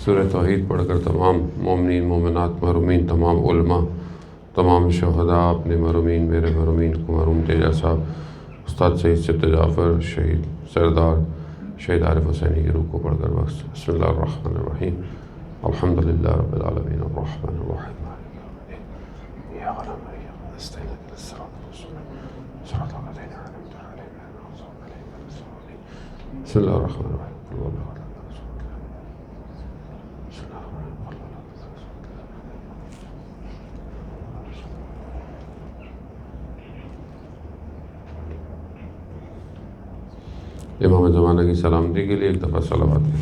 سورہ توحید پڑھ کر تمام مومنین مومنات محرومین تمام علماء تمام شہداء اپنے محرومین میرے محرومین کو محروم تیجا صاحب استاد سید سبت جعفر شہید سردار شہید عارف حسینی کی روح کو پڑھ کر بخش۔ بسم اللہ الرحمن الرحیم الحمد للہ رب العالمین الرحمن الرحیم بسم اللہ الرحمن الرحیم امام زمانہ کی سلامتی کے لیے ایک دفعہ صلوات کی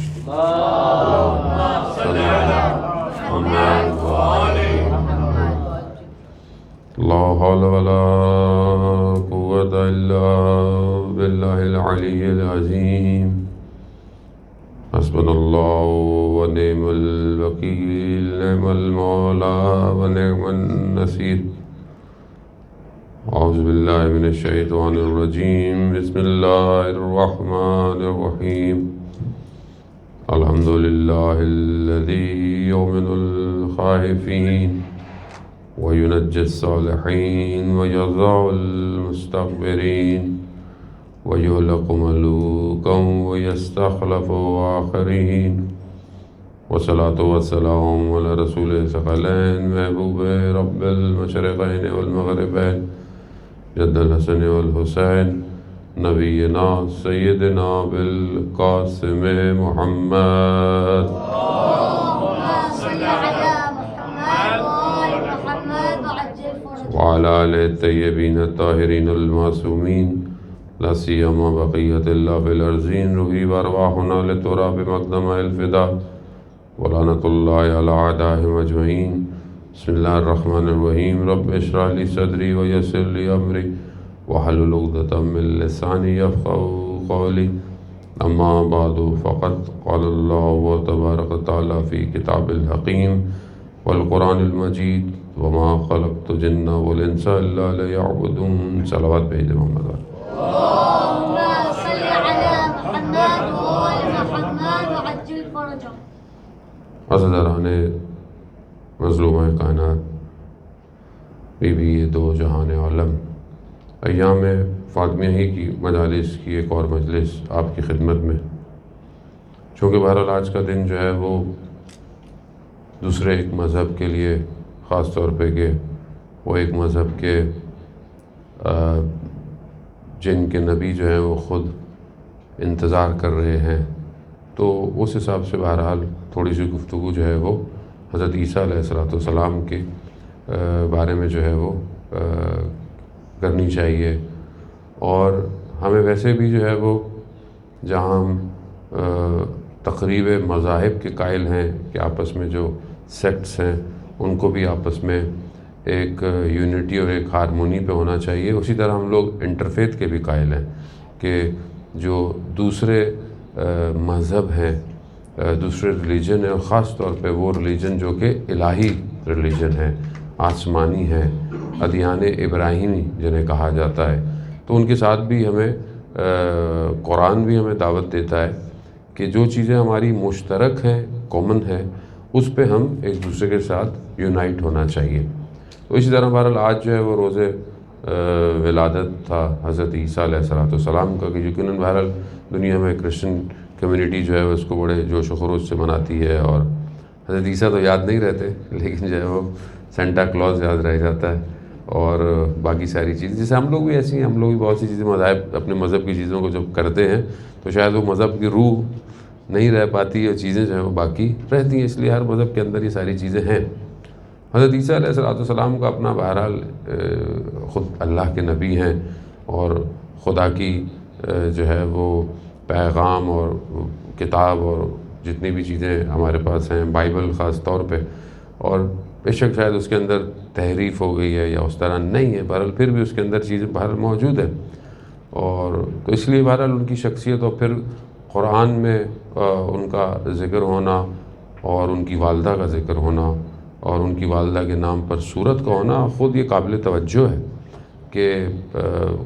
لا حول ولا قوة الا باللہ العلی العظیم حسبنا اللہ ونعم الوکیل نعم المولا ونعم النصیر اعوذ باللہ من الشیطان الرجیم بسم اللہ الرحمن الرحیم الحمد للہ الذی یؤمن الخائفین وینجی الصالحین ویرزق المستکبرین ویہلک ملوکا ویستخلف آخرین والصلاة والسلام علی رسول ثقلین محبوب رب المشرقین والمغربین جد الحسن والحسین نبینا سیدنا بالقاسم محمد وعلى آله الطيبين الطاهرين المعصومين لا سيما بقية الله في الأرضين روحي وأرواحنا لتراب مقدم الفداء ولعنة الله على أعدائهم أجمعين بسم الله الرحمن الرحيم رب اشرح لي صدري ويسر لي أمري واحلل عقدة من لساني يفقهوا قولي أما بعد فقد قال الله تبارك وتعالى في كتاب الحكيم والقرآن المجيد وما خلقت الجن والانس الا ليعبدون صلوات بھیج محمد اللهم صل على محمد وآل محمد وعجل فرجهم۔ عزیزان مظلومہ کائنات بی بی دو جہان عالم، ایام فاطمیہ کی مجالس کی ایک اور مجلس آپ کی خدمت میں، چونکہ بہرحال آج کا دن جو ہے وہ دوسرے ایک مذہب کے لیے خاص طور پہ کہ وہ ایک مذہب کے جن کے نبی جو ہیں وہ خود انتظار کر رہے ہیں، تو اس حساب سے بہرحال تھوڑی سی گفتگو جو ہے وہ حضرت عیسیٰ علیہ السلام کے بارے میں جو ہے وہ کرنی چاہیے۔ اور ہمیں ویسے بھی جو ہے وہ جہاں ہم تقریب مذاہب کے قائل ہیں کہ آپس میں جو سیکٹس ہیں ان کو بھی آپس میں ایک یونٹی اور ایک ہارمونی پہ ہونا چاہیے، اسی طرح ہم لوگ انٹرفیتھ کے بھی قائل ہیں کہ جو دوسرے مذہب ہیں دوسرے ریلیجن ہیں، اور خاص طور پہ وہ ریلیجن جو کہ الہی ریلیجن ہے، آسمانی ہے، ادیان ابراہیمی جنہیں کہا جاتا ہے، تو ان کے ساتھ بھی ہمیں قرآن بھی ہمیں دعوت دیتا ہے کہ جو چیزیں ہماری مشترک ہیں کامن ہیں اس پہ ہم ایک دوسرے کے ساتھ یونائٹ ہونا چاہیے۔ تو اسی طرح بہرحال آج جو ہے وہ روز ولادت تھا حضرت عیسیٰ علیہ السلام کا، کہ یقیناً بہرحال دنیا میں کرسچن کمیونٹی جو ہے وہ اس کو بڑے جوش و خروش سے مناتی ہے، اور حضرت عیسیٰ تو یاد نہیں رہتے لیکن جو ہے وہ سینٹا کلوز یاد رہ جاتا ہے، اور باقی ساری چیزیں جیسے ہم لوگ بھی ایسی ہیں، ہم لوگ بھی بہت سی چیزیں مذاہب اپنے مذہب کی چیزوں کو جب کرتے ہیں تو شاید وہ مذہب کی روح نہیں رہ پاتی اور چیزیں جو ہیں وہ باقی رہتی ہیں، اس لیے ہر مذہب کے اندر یہ ساری چیزیں ہیں۔ حضرت عیسیٰ علیہ السلام کا اپنا بہرحال خود اللہ کے نبی ہیں، اور خدا کی جو ہے وہ پیغام اور کتاب اور جتنی بھی چیزیں ہمارے پاس ہیں، بائبل خاص طور پہ، اور بے شک شاید اس کے اندر تحریف ہو گئی ہے یا اس طرح نہیں ہے، بہرحال پھر بھی اس کے اندر چیزیں بہرحال موجود ہیں، اور تو اس لیے بہرحال ان کی شخصیت اور پھر قرآن میں ان کا ذکر ہونا اور ان کی والدہ کا ذکر ہونا اور ان کی والدہ کے نام پر سورت کا ہونا خود یہ قابل توجہ ہے کہ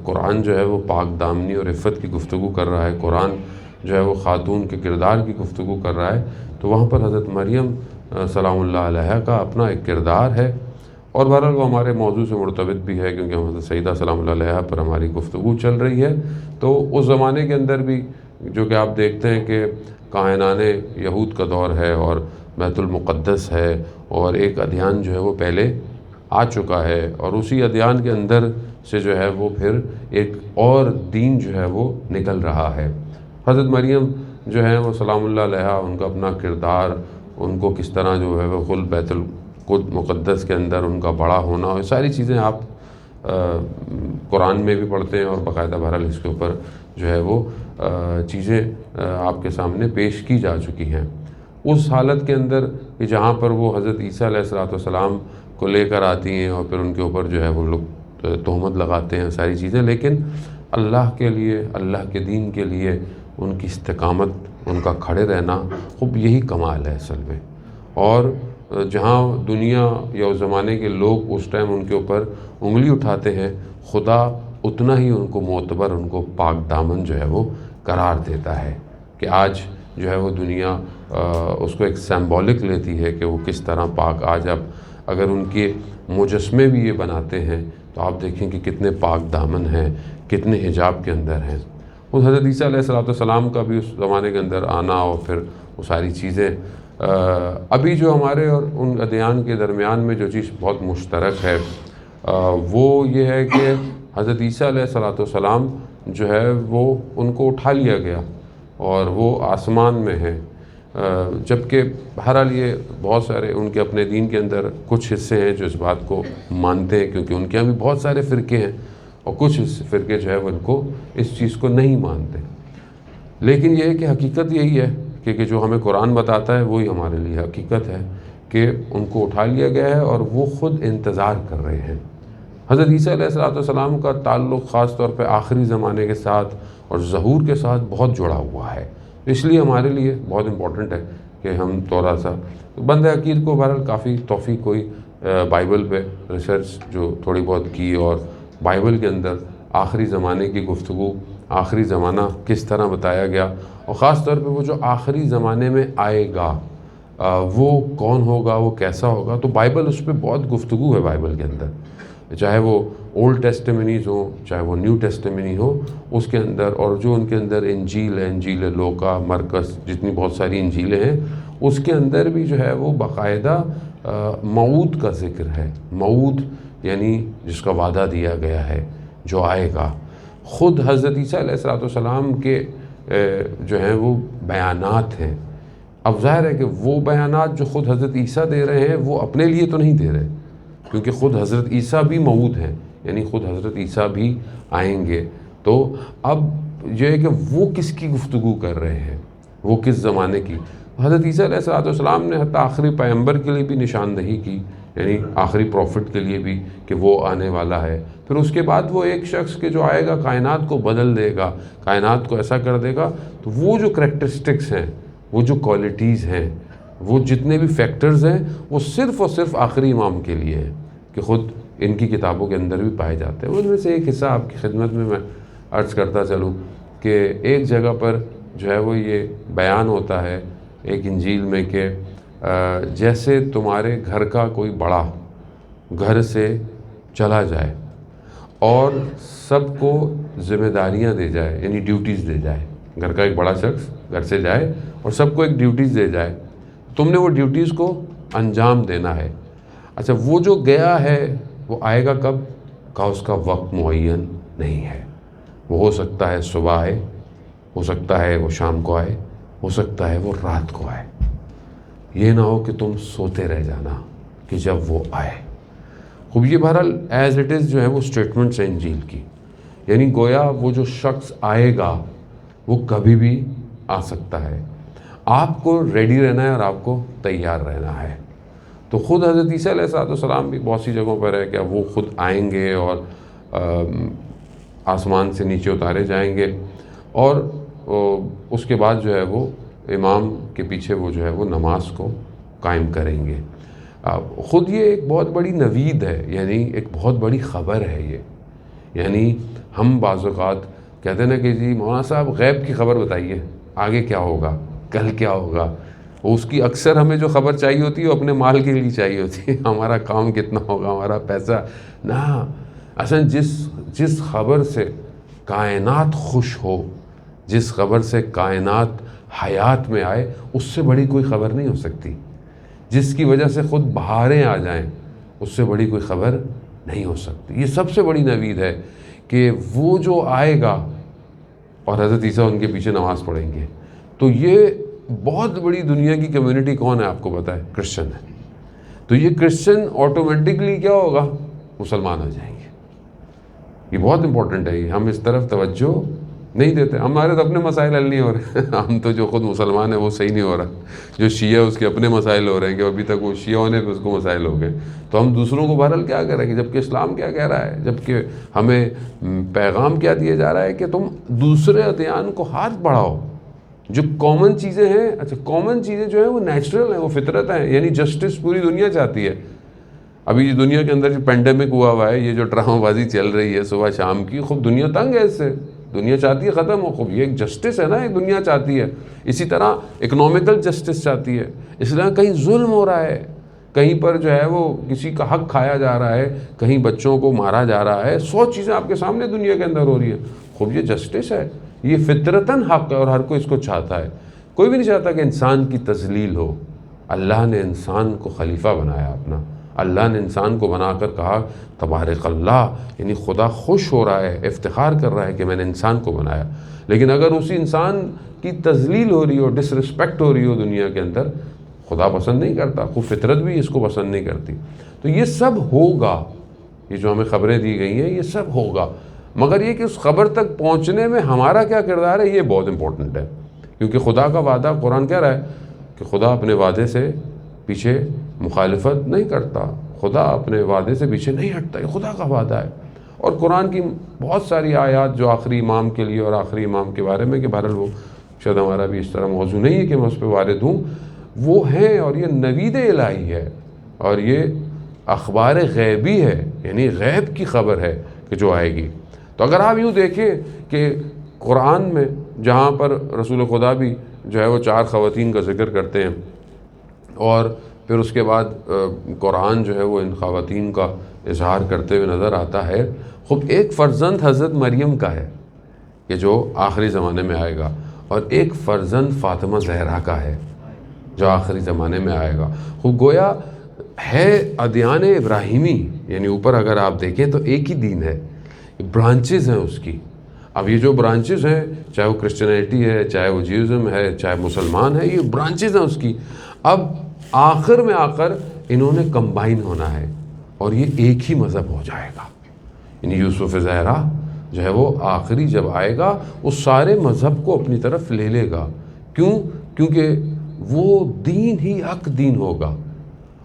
قرآن جو ہے وہ پاک دامنی اور عفت کی گفتگو کر رہا ہے، قرآن جو ہے وہ خاتون کے کردار کی گفتگو کر رہا ہے، تو وہاں پر حضرت مریم سلام اللہ علیہ کا اپنا ایک کردار ہے، اور بہرحال وہ ہمارے موضوع سے مرتبط بھی ہے کیونکہ حضرت سیدہ سلام اللہ علیہ پر ہماری گفتگو چل رہی ہے۔ تو اس زمانے کے اندر بھی جو کہ آپ دیکھتے ہیں کہ کاہنان یہود کا دور ہے اور بیت المقدس ہے، اور ایک ادیان جو ہے وہ پہلے آ چکا ہے، اور اسی ادیان کے اندر سے جو ہے وہ پھر ایک اور دین جو ہے وہ نکل رہا ہے۔ حضرت مریم جو ہے وہ سلام اللہ علیہ، ان کا اپنا کردار، ان کو کس طرح جو ہے وہ خل بیت المقدس کے اندر ان کا بڑا ہونا، یہ ساری چیزیں آپ قرآن میں بھی پڑھتے ہیں، اور باقاعدہ بہرحال اس کے اوپر جو ہے وہ چیزیں آپ کے سامنے پیش کی جا چکی ہیں۔ اس حالت کے اندر کہ جہاں پر وہ حضرت عیسیٰ علیہ السلام کو لے کر آتی ہیں اور پھر ان کے اوپر جو ہے وہ لوگ تہمت لگاتے ہیں ساری چیزیں، لیکن اللہ کے لیے، اللہ کے دین کے لیے ان کی استقامت، ان کا کھڑے رہنا، خوب یہی کمال ہے اصل میں۔ اور جہاں دنیا یا اس زمانے کے لوگ اس ٹائم ان کے اوپر انگلی اٹھاتے ہیں، خدا اتنا ہی ان کو معتبر، ان کو پاک دامن جو ہے وہ قرار دیتا ہے کہ آج جو ہے وہ دنیا اس کو ایک سمبولک لیتی ہے کہ وہ کس طرح پاک۔ آج آپ اگر ان کے مجسمے بھی یہ بناتے ہیں تو آپ دیکھیں کہ کتنے پاک دامن ہیں، کتنے حجاب کے اندر ہیں۔ اس حضرت عیسیٰ علیہ السلام کا بھی اس زمانے کے اندر آنا اور پھر وہ ساری چیزیں، ابھی جو ہمارے اور ان ادیان کے درمیان میں جو چیز بہت مشترک ہے وہ یہ ہے کہ حضرت عیسیٰ علیہ السلام جو ہے وہ ان کو اٹھا لیا گیا اور وہ آسمان میں ہیں، جبکہ بہرحال یہ بہت سارے ان کے اپنے دین کے اندر کچھ حصے ہیں جو اس بات کو مانتے ہیں، کیونکہ ان کے یہاں بھی بہت سارے فرقے ہیں، اور کچھ فرقے جو ہے وہ ان کو اس چیز کو نہیں مانتے۔ لیکن یہ ہے کہ حقیقت یہی ہے کہ جو ہمیں قرآن بتاتا ہے وہی ہمارے لیے حقیقت ہے کہ ان کو اٹھا لیا گیا ہے اور وہ خود انتظار کر رہے ہیں۔ حضرت عیسیٰ علیہ السلام کا تعلق خاص طور پہ آخری زمانے کے ساتھ اور ظہور کے ساتھ بہت جڑا ہوا ہے، اس لیے ہمارے لیے بہت امپورٹنٹ ہے کہ ہم تھوڑا سا بند عقید کو بہرحال کافی توفیق ہوئی بائبل پہ ریسرچ جو تھوڑی بہت کی، اور بائبل کے اندر آخری زمانے کی گفتگو، آخری زمانہ کس طرح بتایا گیا، اور خاص طور پہ وہ جو آخری زمانے میں آئے گا وہ کون ہوگا، وہ کیسا ہوگا، تو بائبل اس پہ بہت گفتگو ہے بائبل کے اندر، چاہے وہ اولڈ ٹیسٹمنیز ہوں چاہے وہ نیو ٹیسٹمنی ہو اس کے اندر، اور جو ان کے اندر انجیل ہے، انجیل لوکا، مرکز، جتنی بہت ساری انجیلیں ہیں اس کے اندر بھی جو ہے وہ باقاعدہ موعود کا ذکر ہے۔ موعود یعنی جس کا وعدہ دیا گیا ہے، جو آئے گا۔ خود حضرت عیسیٰ علیہ السلام کے جو ہیں وہ بیانات ہیں۔ اب ظاہر ہے کہ وہ بیانات جو خود حضرت عیسیٰ دے رہے ہیں وہ اپنے لیے تو نہیں دے رہے، کیونکہ خود حضرت عیسیٰ بھی موعود ہیں، یعنی خود حضرت عیسیٰ بھی آئیں گے۔ تو اب یہ ہے کہ وہ کس کی گفتگو کر رہے ہیں، وہ کس زمانے کی۔ حضرت عیسیٰ علیہ السلام نے حتیٰ آخری پیغمبر کے لیے بھی نشاندہی کی، یعنی آخری پروفٹ کے لیے بھی کہ وہ آنے والا ہے۔ پھر اس کے بعد وہ ایک شخص کے جو آئے گا کائنات کو بدل دے گا، کائنات کو ایسا کر دے گا، تو وہ جو کریکٹرسٹکس ہیں، وہ جو کوالٹیز ہیں، وہ جتنے بھی فیکٹرز ہیں، وہ صرف اور صرف آخری امام کے لیے ہیں کہ خود ان کی کتابوں کے اندر بھی پائے جاتے ہیں۔ ان میں سے ایک حصہ آپ کی خدمت میں عرض کرتا چلوں کہ ایک جگہ پر جو ہے وہ یہ بیان ہوتا ہے ایک انجیل میں کہ جیسے تمہارے گھر کا کوئی بڑا گھر سے چلا جائے اور سب کو ذمہ داریاں دے جائے، یعنی ڈیوٹیز دے جائے، گھر کا ایک بڑا شخص گھر سے جائے اور سب کو ایک ڈیوٹیز دے جائے، تم نے وہ ڈیوٹیز کو انجام دینا ہے۔ اچھا، وہ جو گیا ہے وہ آئے گا کب؟ کہا اس کا وقت معین نہیں ہے، وہ ہو سکتا ہے صبح آئے، ہو سکتا ہے وہ شام کو آئے، ہو سکتا ہے وہ رات کو آئے۔ یہ نہ ہو کہ تم سوتے رہ جانا کہ جب وہ آئے۔ خوب یہ بہرحال ایز اٹ از جو ہے وہ سٹیٹمنٹس ہیں انجیل کی، یعنی گویا وہ جو شخص آئے گا وہ کبھی بھی آ سکتا ہے، آپ کو ریڈی رہنا ہے اور آپ کو تیار رہنا ہے۔ تو خود حضرت عیسیٰ علیہ السلام بھی بہت سی جگہوں پر ہے کہ وہ خود آئیں گے اور آسمان سے نیچے اتارے جائیں گے، اور اس کے بعد جو ہے وہ امام کے پیچھے وہ جو ہے وہ نماز کو قائم کریں گے۔ خود یہ ایک بہت بڑی نوید ہے، یعنی ایک بہت بڑی خبر ہے یہ، یعنی ہم بعض اوقات کہتے ہیں نا کہ جی مولانا صاحب غیب کی خبر بتائیے، آگے کیا ہوگا، کل کیا ہوگا، اس کی اکثر ہمیں جو خبر چاہیے ہوتی ہے وہ اپنے مال کے لیے چاہیے ہوتی ہے، ہمارا کام کتنا ہوگا، ہمارا پیسہ نہ. اصل جس خبر سے کائنات خوش ہو، جس خبر سے کائنات حیات میں آئے، اس سے بڑی کوئی خبر نہیں ہو سکتی. جس کی وجہ سے خود بہاریں آ جائیں، اس سے بڑی کوئی خبر نہیں ہو سکتی. یہ سب سے بڑی نوید ہے کہ وہ جو آئے گا اور حضرت عیسیٰ ان کے پیچھے نماز پڑھیں گے. تو یہ بہت بڑی دنیا کی کمیونٹی کون ہے آپ کو پتہ ہے؟ کرسچن ہے. تو یہ کرسچن آٹومیٹکلی کیا ہوگا؟ مسلمان ہو جائیں گے. یہ بہت امپورٹنٹ ہے. ہم اس طرف توجہ نہیں دیتے. ہمارے تو اپنے مسائل حل نہیں ہو رہے ہم تو جو خود مسلمان ہیں وہ صحیح نہیں ہو رہا. جو شیعہ اس کے اپنے مسائل ہو رہے ہیں کہ ابھی تک وہ شیعہ ہونے پہ اس کو مسائل ہو گئے. تو ہم دوسروں کو بہرحال کیا کریں گے، جبکہ اسلام کیا کہہ رہا ہے، جبکہ ہمیں پیغام کیا دیا جا رہا ہے کہ تم دوسرے ادیان کو ہاتھ بڑھاؤ. جو کامن چیزیں ہیں، اچھا کامن چیزیں جو ہیں وہ نیچرل ہیں، وہ فطرت ہیں. یعنی جسٹس پوری دنیا چاہتی ہے. ابھی یہ دنیا کے اندر جو پینڈیمک ہوا ہے، یہ جو ڈرامہ بازی چل رہی ہے صبح شام کی، خوب دنیا تنگ ہے اس سے. دنیا چاہتی ہے ختم ہو. خوب یہ ایک جسٹس ہے نا، ایک دنیا چاہتی ہے. اسی طرح اکنومیکل جسٹس چاہتی ہے. اس لیے کہیں ظلم ہو رہا ہے، کہیں پر جو ہے وہ کسی کا حق کھایا جا رہا ہے، کہیں بچوں کو مارا جا رہا ہے. 100 چیزیں آپ کے سامنے دنیا کے اندر ہو رہی ہیں. خوب یہ جسٹس ہے، یہ فطرتاً حق ہے اور ہر کوئی اس کو چاہتا ہے. کوئی بھی نہیں چاہتا کہ انسان کی تذلیل ہو. اللہ نے انسان کو خلیفہ بنایا اپنا. اللہ نے انسان کو بنا کر کہا تبارک اللہ، یعنی خدا خوش ہو رہا ہے، افتخار کر رہا ہے کہ میں نے انسان کو بنایا. لیکن اگر اسی انسان کی تذلیل ہو رہی ہو، ڈس رسپیکٹ ہو رہی ہو دنیا کے اندر، خدا پسند نہیں کرتا. خود فطرت بھی اس کو پسند نہیں کرتی. تو یہ سب ہوگا، یہ جو ہمیں خبریں دی گئی ہیں یہ سب ہوگا. مگر یہ کہ اس خبر تک پہنچنے میں ہمارا کیا کردار ہے، یہ بہت امپورٹنٹ ہے. کیونکہ خدا کا وعدہ، قرآن کہہ رہا ہے کہ خدا اپنے وعدے سے پیچھے مخالفت نہیں کرتا، خدا اپنے وعدے سے پیچھے نہیں ہٹتا. یہ خدا کا وعدہ ہے. اور قرآن کی بہت ساری آیات جو آخری امام کے لیے اور آخری امام کے بارے میں، کہ بہرحال وہ شاید ہمارا بھی اس طرح موضوع نہیں ہے کہ میں اس پہ وارد ہوں، وہ ہیں. اور یہ نوید الہی ہے اور یہ اخبار غیبی ہے، یعنی غیب کی خبر ہے کہ جو آئے گی. تو اگر آپ یوں دیکھیں کہ قرآن میں جہاں پر رسول خدا بھی جو ہے وہ 4 خواتین کا ذکر کرتے ہیں، اور پھر اس کے بعد قرآن جو ہے وہ ان خواتین کا اظہار کرتے ہوئے نظر آتا ہے. خود ایک فرزند حضرت مریم کا ہے کہ جو آخری زمانے میں آئے گا، اور ایک فرزند فاطمہ زہرا کا ہے جو آخری زمانے میں آئے گا. خوب گویا ہے ادیان ابراہیمی، یعنی اوپر اگر آپ دیکھیں تو ایک ہی دین ہے، برانچز ہیں اس کی. اب یہ جو برانچز ہیں، چاہے وہ کرسچینٹی ہے، چاہے وہ جیوزم ہے، چاہے مسلمان ہے، یہ برانچز ہیں اس کی. اب آخر میں آ کر انہوں نے کمبائن ہونا ہے اور یہ ایک ہی مذہب ہو جائے گا. یعنی یوسف زہرا جو ہے وہ آخری جب آئے گا اس سارے مذہب کو اپنی طرف لے لے گا. کیوں؟ کیونکہ وہ دین ہی حق دین ہوگا.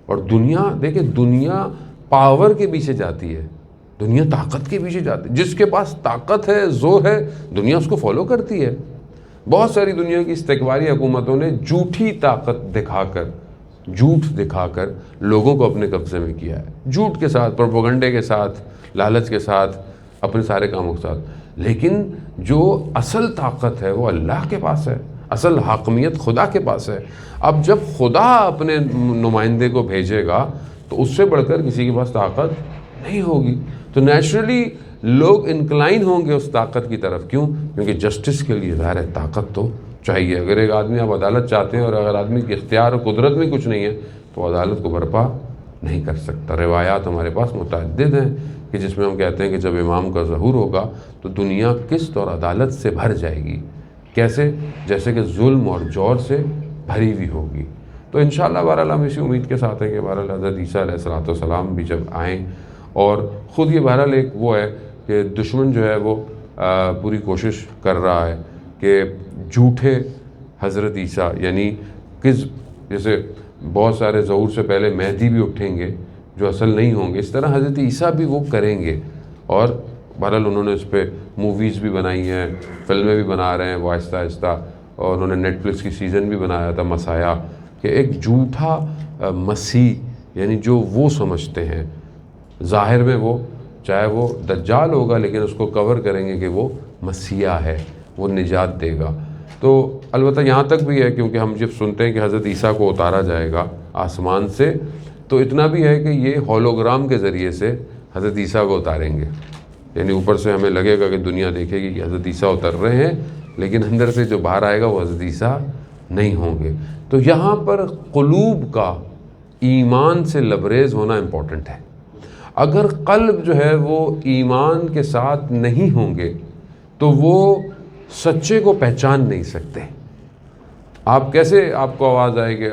اور دنیا دیکھیں، دنیا پاور کے پیچھے جاتی ہے، دنیا طاقت کے پیچھے جاتی ہے. جس کے پاس طاقت ہے، زور ہے، دنیا اس کو فالو کرتی ہے. بہت ساری دنیا کی استکباری حکومتوں نے جھوٹی طاقت دکھا کر، جھوٹ دکھا کر لوگوں کو اپنے قبضے میں کیا ہے. جھوٹ کے ساتھ، پروپیگنڈے کے ساتھ، لالچ کے ساتھ، اپنے سارے کاموں کے ساتھ. لیکن جو اصل طاقت ہے وہ اللہ کے پاس ہے، اصل حاکمیت خدا کے پاس ہے. اب جب خدا اپنے نمائندے کو بھیجے گا تو اس سے بڑھ کر کسی کے پاس طاقت نہیں ہوگی. تو نیچرلی لوگ انکلائن ہوں گے اس طاقت کی طرف. کیوں؟ کیونکہ جسٹس کے لیے ظاہر ہے طاقت تو چاہیے. اگر ایک آدمی آپ عدالت چاہتے ہیں اور اگر آدمی کے اختیار اور قدرت میں کچھ نہیں ہے تو عدالت کو برپا نہیں کر سکتا. روایات ہمارے پاس متعدد ہیں کہ جس میں ہم کہتے ہیں کہ جب امام کا ظہور ہوگا تو دنیا قسط اور عدالت سے بھر جائے گی. کیسے؟ جیسے کہ ظلم اور جور سے بھری ہوئی ہوگی. تو انشاءاللہ بہرحال ہم اسی امید کے ساتھ ہیں کہ بہرحال حضرت عیسیٰ علیہ السلام بھی جب آئیں، اور خود یہ بہرحال ایک وہ ہے کہ دشمن جو ہے وہ پوری کوشش کر رہا ہے کہ جھوٹے حضرت عیسیٰ، یعنی جیسے بہت سارے ظہور سے پہلے مہدی بھی اٹھیں گے جو اصل نہیں ہوں گے، اس طرح حضرت عیسیٰ بھی وہ کریں گے. اور بہرحال انہوں نے اس پہ موویز بھی بنائی ہیں، فلمیں بھی بنا رہے ہیں وہ آہستہ آہستہ. اور انہوں نے نیٹ فلکس کی سیزن بھی بنایا تھا مسیح، کہ ایک جھوٹا مسیح، یعنی جو وہ سمجھتے ہیں ظاہر میں وہ چاہے وہ دجال ہوگا لیکن اس کو کور کریں گے کہ وہ مسیح ہے، وہ نجات دے گا. تو تو البتہ یہاں تک بھی ہے، کیونکہ ہم جب سنتے ہیں کہ حضرت عیسیٰ کو اتارا جائے گا آسمان سے، تو اتنا بھی ہے کہ یہ ہولوگرام کے ذریعے سے حضرت عیسیٰ کو اتاریں گے، یعنی اوپر سے ہمیں لگے گا کہ دنیا دیکھے گی کہ حضرت عیسیٰ اتر رہے ہیں، لیکن اندر سے جو باہر آئے گا وہ حضرت عیسیٰ نہیں ہوں گے۔ تو یہاں پر قلوب کا ایمان سے لبریز ہونا امپورٹنٹ ہے۔ اگر قلب جو ہے وہ ایمان کے ساتھ نہیں ہوں گے تو وہ سچے کو پہچان نہیں سکتے۔ آپ کیسے، آپ کو آواز آئے کہ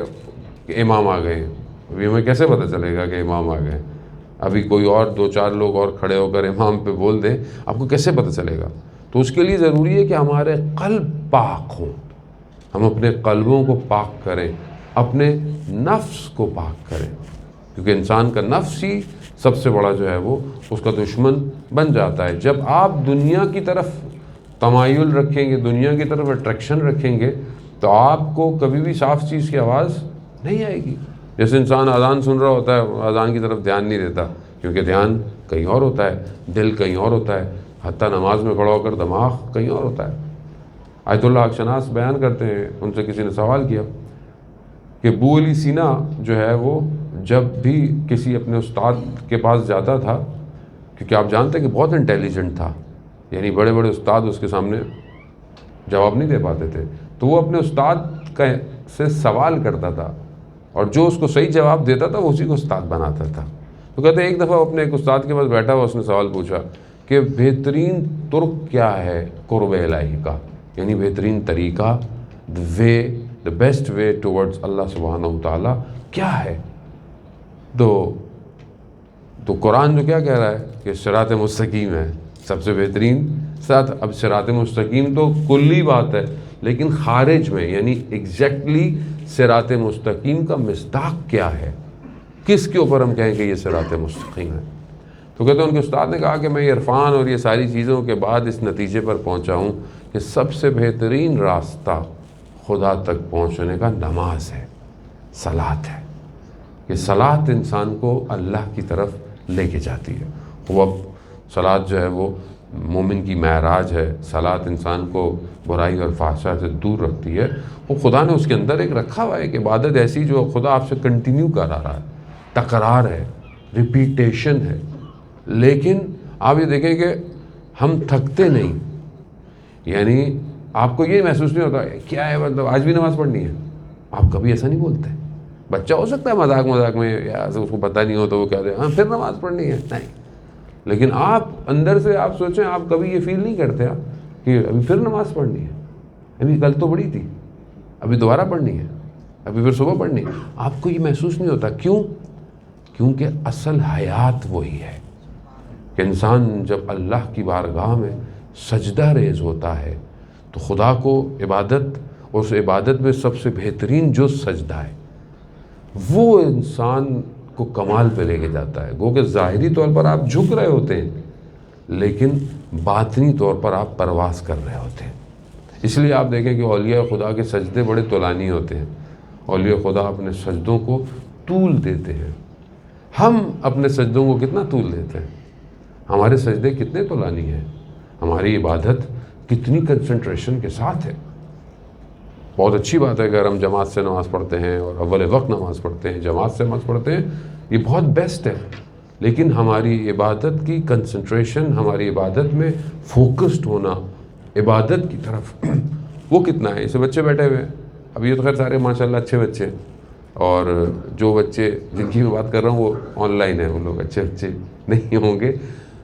امام آ گئے، ابھی ہمیں کیسے پتہ چلے گا کہ امام آ گئے؟ ابھی کوئی اور 2-4 لوگ اور کھڑے ہو کر امام پہ بول دیں، آپ کو کیسے پتہ چلے گا؟ تو اس کے لیے ضروری ہے کہ ہمارے قلب پاک ہوں، ہم اپنے قلبوں کو پاک کریں، اپنے نفس کو پاک کریں، کیونکہ انسان کا نفس ہی سب سے بڑا جو ہے وہ اس کا دشمن بن جاتا ہے۔ جب آپ دنیا کی طرف تمایل رکھیں گے، دنیا کی طرف اٹریکشن رکھیں گے، تو آپ کو کبھی بھی صاف چیز کی آواز نہیں آئے گی۔ جیسے انسان اذان سن رہا ہوتا ہے، اذان کی طرف دھیان نہیں دیتا، کیونکہ دھیان کہیں اور ہوتا ہے، دل کہیں اور ہوتا ہے، حتیٰ نماز میں کھڑا ہو کر دماغ کہیں اور ہوتا ہے۔ آیت اللہ حق شناس بیان کرتے ہیں، ان سے کسی نے سوال کیا کہ ابو علی سینا جو ہے وہ جب بھی کسی اپنے استاد کے پاس جاتا تھا، کیونکہ آپ جانتے ہیں کہ بہت انٹیلیجنٹ تھا، یعنی بڑے بڑے استاد اس کے سامنے جواب نہیں دے پاتے تھے، تو وہ اپنے استاد سے سوال کرتا تھا، اور جو اس کو صحیح جواب دیتا تھا وہ اسی کو استاد بناتا تھا۔ تو کہتے ہیں ایک دفعہ اپنے ایک استاد کے پاس بیٹھا ہوا، اس نے سوال پوچھا کہ بہترین طرق کیا ہے قرب الہی کا، یعنی بہترین طریقہ، the best way towards اللہ سبحانہ وتعالیٰ کیا ہے؟ تو قرآن جو کیا کہہ رہا ہے کہ صراط مستقیم ہے سب سے بہترین ساتھ۔ اب صراط مستقیم تو کلی بات ہے، لیکن خارج میں یعنی ایگزیکٹلی صراط مستقیم کا مصداق کیا ہے، کس کے اوپر ہم کہیں کہ یہ صراط مستقیم ہے؟ تو کہتے ہیں ان کے استاد نے کہا کہ میں عرفان اور یہ ساری چیزوں کے بعد اس نتیجے پر پہنچا ہوں کہ سب سے بہترین راستہ خدا تک پہنچنے کا نماز ہے، صلاۃ ہے، کہ صلاۃ انسان کو اللہ کی طرف لے کے جاتی ہے۔ وہ صلاۃ جو ہے وہ مومن کی معراج ہے، صلاۃ انسان کو برائی اور فحشا سے دور رکھتی ہے۔ وہ خدا نے اس کے اندر ایک رکھا ہوا ہے کہ عبادت ایسی جو خدا آپ سے کنٹینیو کرا رہا ہے، تکرار ہے، ریپیٹیشن ہے، لیکن آپ یہ دیکھیں کہ ہم تھکتے نہیں، یعنی آپ کو یہ محسوس نہیں ہوتا کیا ہے مطلب آج بھی نماز پڑھنی ہے، آپ کبھی ایسا نہیں بولتے۔ بچہ ہو سکتا ہے مذاق میں یا اس کو پتہ نہیں ہو تو وہ کہتے ہیں ہاں پھر نماز پڑھنی ہے، نہیں، لیکن آپ اندر سے آپ سوچیں، آپ کبھی یہ فیل نہیں کرتے کہ ابھی پھر نماز پڑھنی ہے، ابھی کل تو پڑھی تھی، ابھی دوبارہ پڑھنی ہے، ابھی پھر صبح پڑھنی ہے، آپ کو یہ محسوس نہیں ہوتا۔ کیوں؟ کیونکہ اصل حیات وہی ہے کہ انسان جب اللہ کی بارگاہ میں سجدہ ریز ہوتا ہے تو خدا کو عبادت، اس عبادت میں سب سے بہترین جو سجدہ ہے وہ انسان کو کمال پہ لے کے جاتا ہے۔ گو کہ ظاہری طور پر آپ جھک رہے ہوتے ہیں، لیکن باطنی طور پر آپ پرواز کر رہے ہوتے ہیں۔ اس لیے آپ دیکھیں کہ اولیاء خدا کے سجدے بڑے طولانی ہوتے ہیں، اولیاء خدا اپنے سجدوں کو طول دیتے ہیں۔ ہم اپنے سجدوں کو کتنا طول دیتے ہیں؟ ہمارے سجدے کتنے طولانی ہیں، ہماری عبادت کتنی کنسنٹریشن کے ساتھ ہے۔ بہت اچھی بات ہے اگر ہم جماعت سے نماز پڑھتے ہیں اور اول وقت نماز پڑھتے ہیں، جماعت سے نماز پڑھتے ہیں، یہ بہت بیسٹ ہے، لیکن ہماری عبادت کی کنسنٹریشن، ہماری عبادت میں فوکسڈ ہونا عبادت کی طرف وہ کتنا ہے؟ اسے بچے بیٹھے ہوئے ہیں، اب یہ تو خیر سارے ماشاءاللہ اچھے بچے ہیں، اور جو بچے جن کی میں بات کر رہا ہوں وہ آن لائن ہیں، وہ لوگ اچھے بچے نہیں ہوں گے۔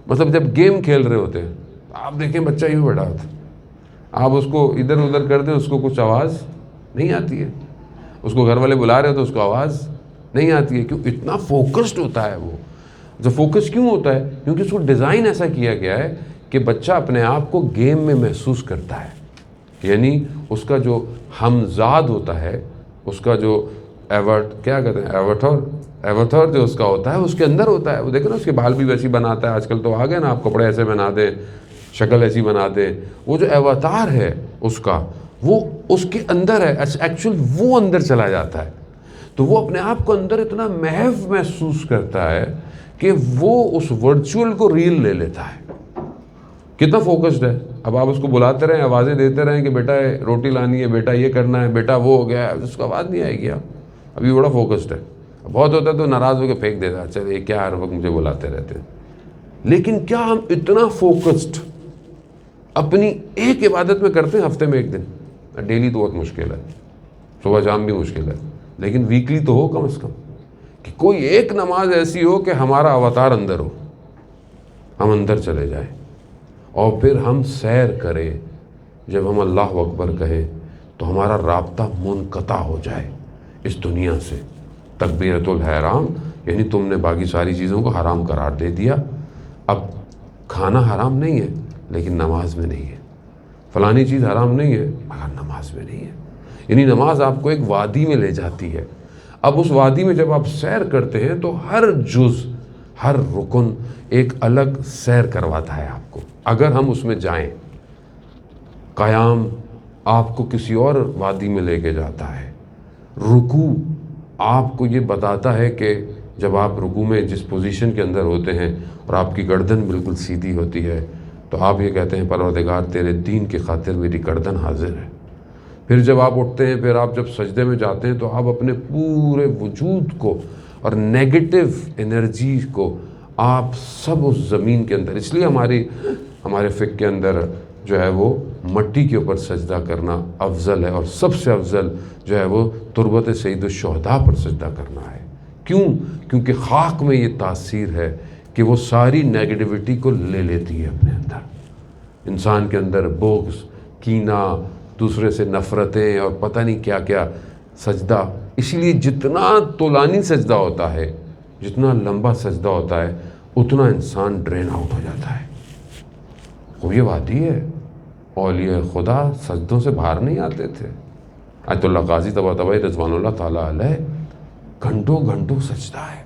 مطلب جب گیم کھیل رہے ہوتے ہیں آپ دیکھیں بچہ یوں بیٹھا ہوتا ہے، آپ اس کو ادھر ادھر کر دیں اس کو کچھ آواز نہیں آتی ہے، اس کو گھر والے بلا رہے ہو تو اس کو آواز نہیں آتی ہے، کیوں؟ اتنا فوکسڈ ہوتا ہے وہ۔ جو فوکس کیوں ہوتا ہے؟ کیونکہ اس کو ڈیزائن ایسا کیا گیا ہے کہ بچہ اپنے آپ کو گیم میں محسوس کرتا ہے، یعنی اس کا جو ہمزاد ہوتا ہے، اس کا جو کیا کہتے ہیں ایواتار جو اس کا ہوتا ہے اس کے اندر ہوتا ہے۔ وہ دیکھیں نا اس کے بال بھی ویسی بناتا ہے، آج کل تو آ گئے نا، آپ کپڑے ایسے بنا دیں، شکل ایسی بنا دیں، وہ جو ایواتار ہے اس کا وہ اس کے اندر ہے، ایکچوئل وہ اندر چلا جاتا ہے، تو وہ اپنے آپ کو اندر اتنا محو محسوس کرتا ہے کہ وہ اس ورچوئل کو ریل لے لیتا ہے۔ کتنا فوکسڈ ہے۔ اب آپ اس کو بلاتے رہیں، آوازیں دیتے رہیں کہ بیٹا روٹی لانی ہے، بیٹا یہ کرنا ہے، بیٹا وہ ہو گیا ہے، اس کو آواز نہیں آئے گی. ابھی بڑا فوکسڈ ہے. بہت ہوتا ہے تو ناراض ہو کے پھینک دیتا ہے، چل یہ کیا ہر وقت مجھے بلاتے رہتے ہیں. لیکن کیا ہم اتنا فوکسڈ اپنی ایک عبادت میں کرتے ہیں؟ ہفتے میں ایک دن. ڈیلی تو بہت مشکل ہے، صبح شام بھی مشکل ہے، لیکن ویکلی تو ہو کم از کم، کہ کوئی ایک نماز ایسی ہو کہ ہمارا اوتار اندر ہو، ہم اندر چلے جائیں اور پھر ہم سیر کریں. جب ہم اللہ اکبر کہیں تو ہمارا رابطہ منقطع ہو جائے اس دنیا سے. تکبیرۃ الحرام یعنی تم نے باقی ساری چیزوں کو حرام قرار دے دیا. اب کھانا حرام نہیں ہے لیکن نماز میں نہیں ہے، فلانی چیز حرام نہیں ہے مگر نماز میں نہیں ہے. یعنی نماز آپ کو ایک وادی میں لے جاتی ہے. اب اس وادی میں جب آپ سیر کرتے ہیں تو ہر جز، ہر رکن ایک الگ سیر کرواتا ہے آپ کو. اگر ہم اس میں جائیں، قیام آپ کو کسی اور وادی میں لے کے جاتا ہے. رکوع آپ کو یہ بتاتا ہے کہ جب آپ رکوع میں جس پوزیشن کے اندر ہوتے ہیں اور آپ کی گردن بالکل سیدھی ہوتی ہے تو آپ یہ کہتے ہیں پروردگار تیرے دین کی خاطر میری گردن حاضر ہے. پھر جب آپ اٹھتے ہیں، پھر آپ جب سجدے میں جاتے ہیں تو آپ اپنے پورے وجود کو اور نیگیٹو انرجی کو آپ سب اس زمین کے اندر، اس لیے ہمارے فقہ کے اندر جو ہے وہ مٹی کے اوپر سجدہ کرنا افضل ہے، اور سب سے افضل جو ہے وہ تربت سید الشہداء پر سجدہ کرنا ہے. کیوں؟ کیونکہ خاک میں یہ تاثیر ہے کہ وہ ساری نیگیٹیوٹی کو لے لیتی ہے اپنے اندر. انسان کے اندر بغض، کینہ، دوسرے سے نفرتیں اور پتہ نہیں کیا کیا. سجدہ اس لیے جتنا طولانی سجدہ ہوتا ہے، جتنا لمبا سجدہ ہوتا ہے، اتنا انسان ڈرین آؤٹ ہو جاتا ہے. وہ یہ وادی ہے، اولیاء خدا سجدوں سے باہر نہیں آتے تھے. آیت اللہ قاضی طباطبائی رضوان اللہ تعالیٰ علیہ گھنٹوں گھنٹوں سجدہ ہے.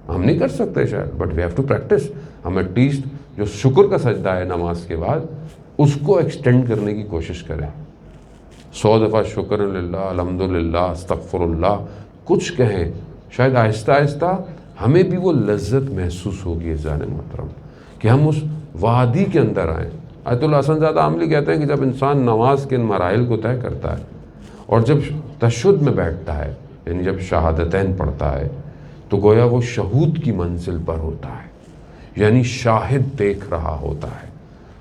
ہم نہیں کر سکتے شاید، but we have to practice. ہم ایٹ لیسٹ جو شکر کا سجدہ ہے نماز کے بعد، اس کو ایکسٹینڈ کرنے کی کوشش کریں. 100 دفعہ شکر للہ، الحمدللہ، استغفر اللہ کچھ کہیں. شاید آہستہ آہستہ ہمیں بھی وہ لذت محسوس ہوگی عزیزان محترم کہ ہم اس وادی کے اندر آئیں. آیت اللہ حسن زادہ عاملی کہتے ہیں کہ جب انسان نماز کے ان مراحل کو طے کرتا ہے اور جب تشہد میں بیٹھتا ہے، یعنی جب شہادتین پڑھتا ہے، تو گویا وہ شہود کی منزل پر ہوتا ہے، یعنی شاہد دیکھ رہا ہوتا ہے.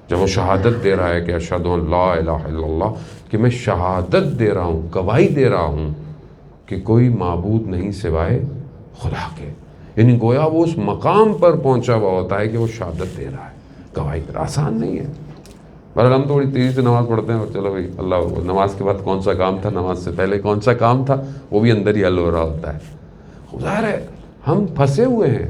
جب وہ شہادت دے رہا ہے کہ اشہد ان لا الہ الا اللہ، کہ میں شہادت دے رہا ہوں، گواہی دے رہا ہوں کہ کوئی معبود نہیں سوائے خدا کے، یعنی گویا وہ اس مقام پر پہنچا ہوا ہوتا ہے کہ وہ شہادت دے رہا ہے، گواہی دے رہا. آسان نہیں ہے. بہرحال ہم تھوڑی تیزی سے نماز پڑھتے ہیں اور چلو بھائی اللہ، نماز کے بعد کون سا کام تھا، نماز سے پہلے کون سا کام تھا، وہ بھی اندر ہی حل ہو رہا ہوتا ہے. ظاہر ہے ہم پھنسے ہوئے ہیں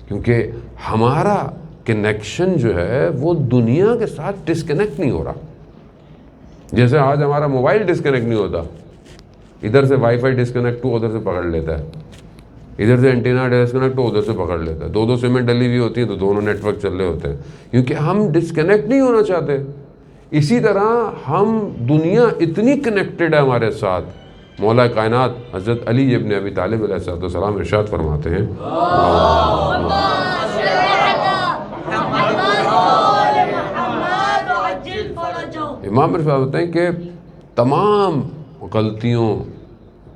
کیونکہ ہمارا کنیکشن جو ہے وہ دنیا کے ساتھ ڈسکنیکٹ نہیں ہو رہا. جیسے آج ہمارا موبائل ڈسکنیکٹ نہیں ہوتا، ادھر سے وائی فائی ڈسکنیکٹ ہو ادھر سے پکڑ لیتا ہے، ادھر سے اینٹینا ڈسکنیکٹ ہو ادھر سے پکڑ لیتا ہے. 2 سمیں ڈلی ہوئی ہوتی ہیں تو دونوں نیٹ ورک چل رہے ہوتے ہیں کیونکہ ہم ڈسکنیکٹ نہیں ہونا چاہتے. اسی طرح ہم دنیا اتنی کنیکٹڈ ہے ہمارے ساتھ. مولا کائنات حضرت علی ابن ابی طالب علیہ السلام ارشاد فرماتے ہیں، امام ارشاد ہوتے ہیں کہ تمام غلطیوں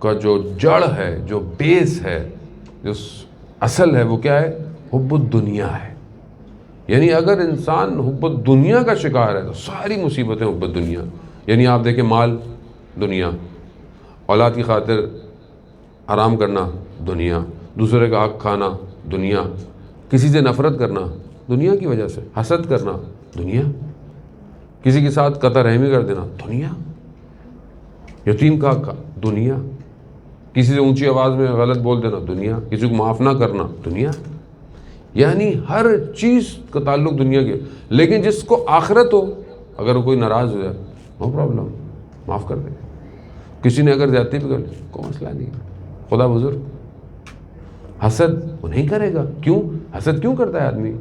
کا جو جڑ ہے، جو بیس ہے، جو اصل ہے، وہ کیا ہے؟ حب الدنیا ہے. یعنی اگر انسان حب الدنیا کا شکار ہے تو ساری مصیبتیں حب الدنیا. یعنی آپ دیکھیں، مال دنیا، اولاد کی خاطر حرام کرنا دنیا، دوسرے کا حق کھانا دنیا، کسی سے نفرت کرنا دنیا کی وجہ سے، حسد کرنا دنیا، کسی کے ساتھ قطع رحمی کر دینا دنیا، یتیم کا حق دنیا، کسی سے اونچی آواز میں غلط بول دینا دنیا، کسی کو معاف نہ کرنا دنیا. یعنی ہر چیز کا تعلق دنیا کے. لیکن جس کو آخرت ہو، اگر کوئی ناراض ہو جائے، نو پرابلم، معاف کر دے. کسی نے اگر زیادتی بھی کر لی، کوئی مسئلہ نہیں، خدا بزرگ. حسد وہ نہیں کرے گا. کیوں حسد کیوں کرتا ہے؟ آدمی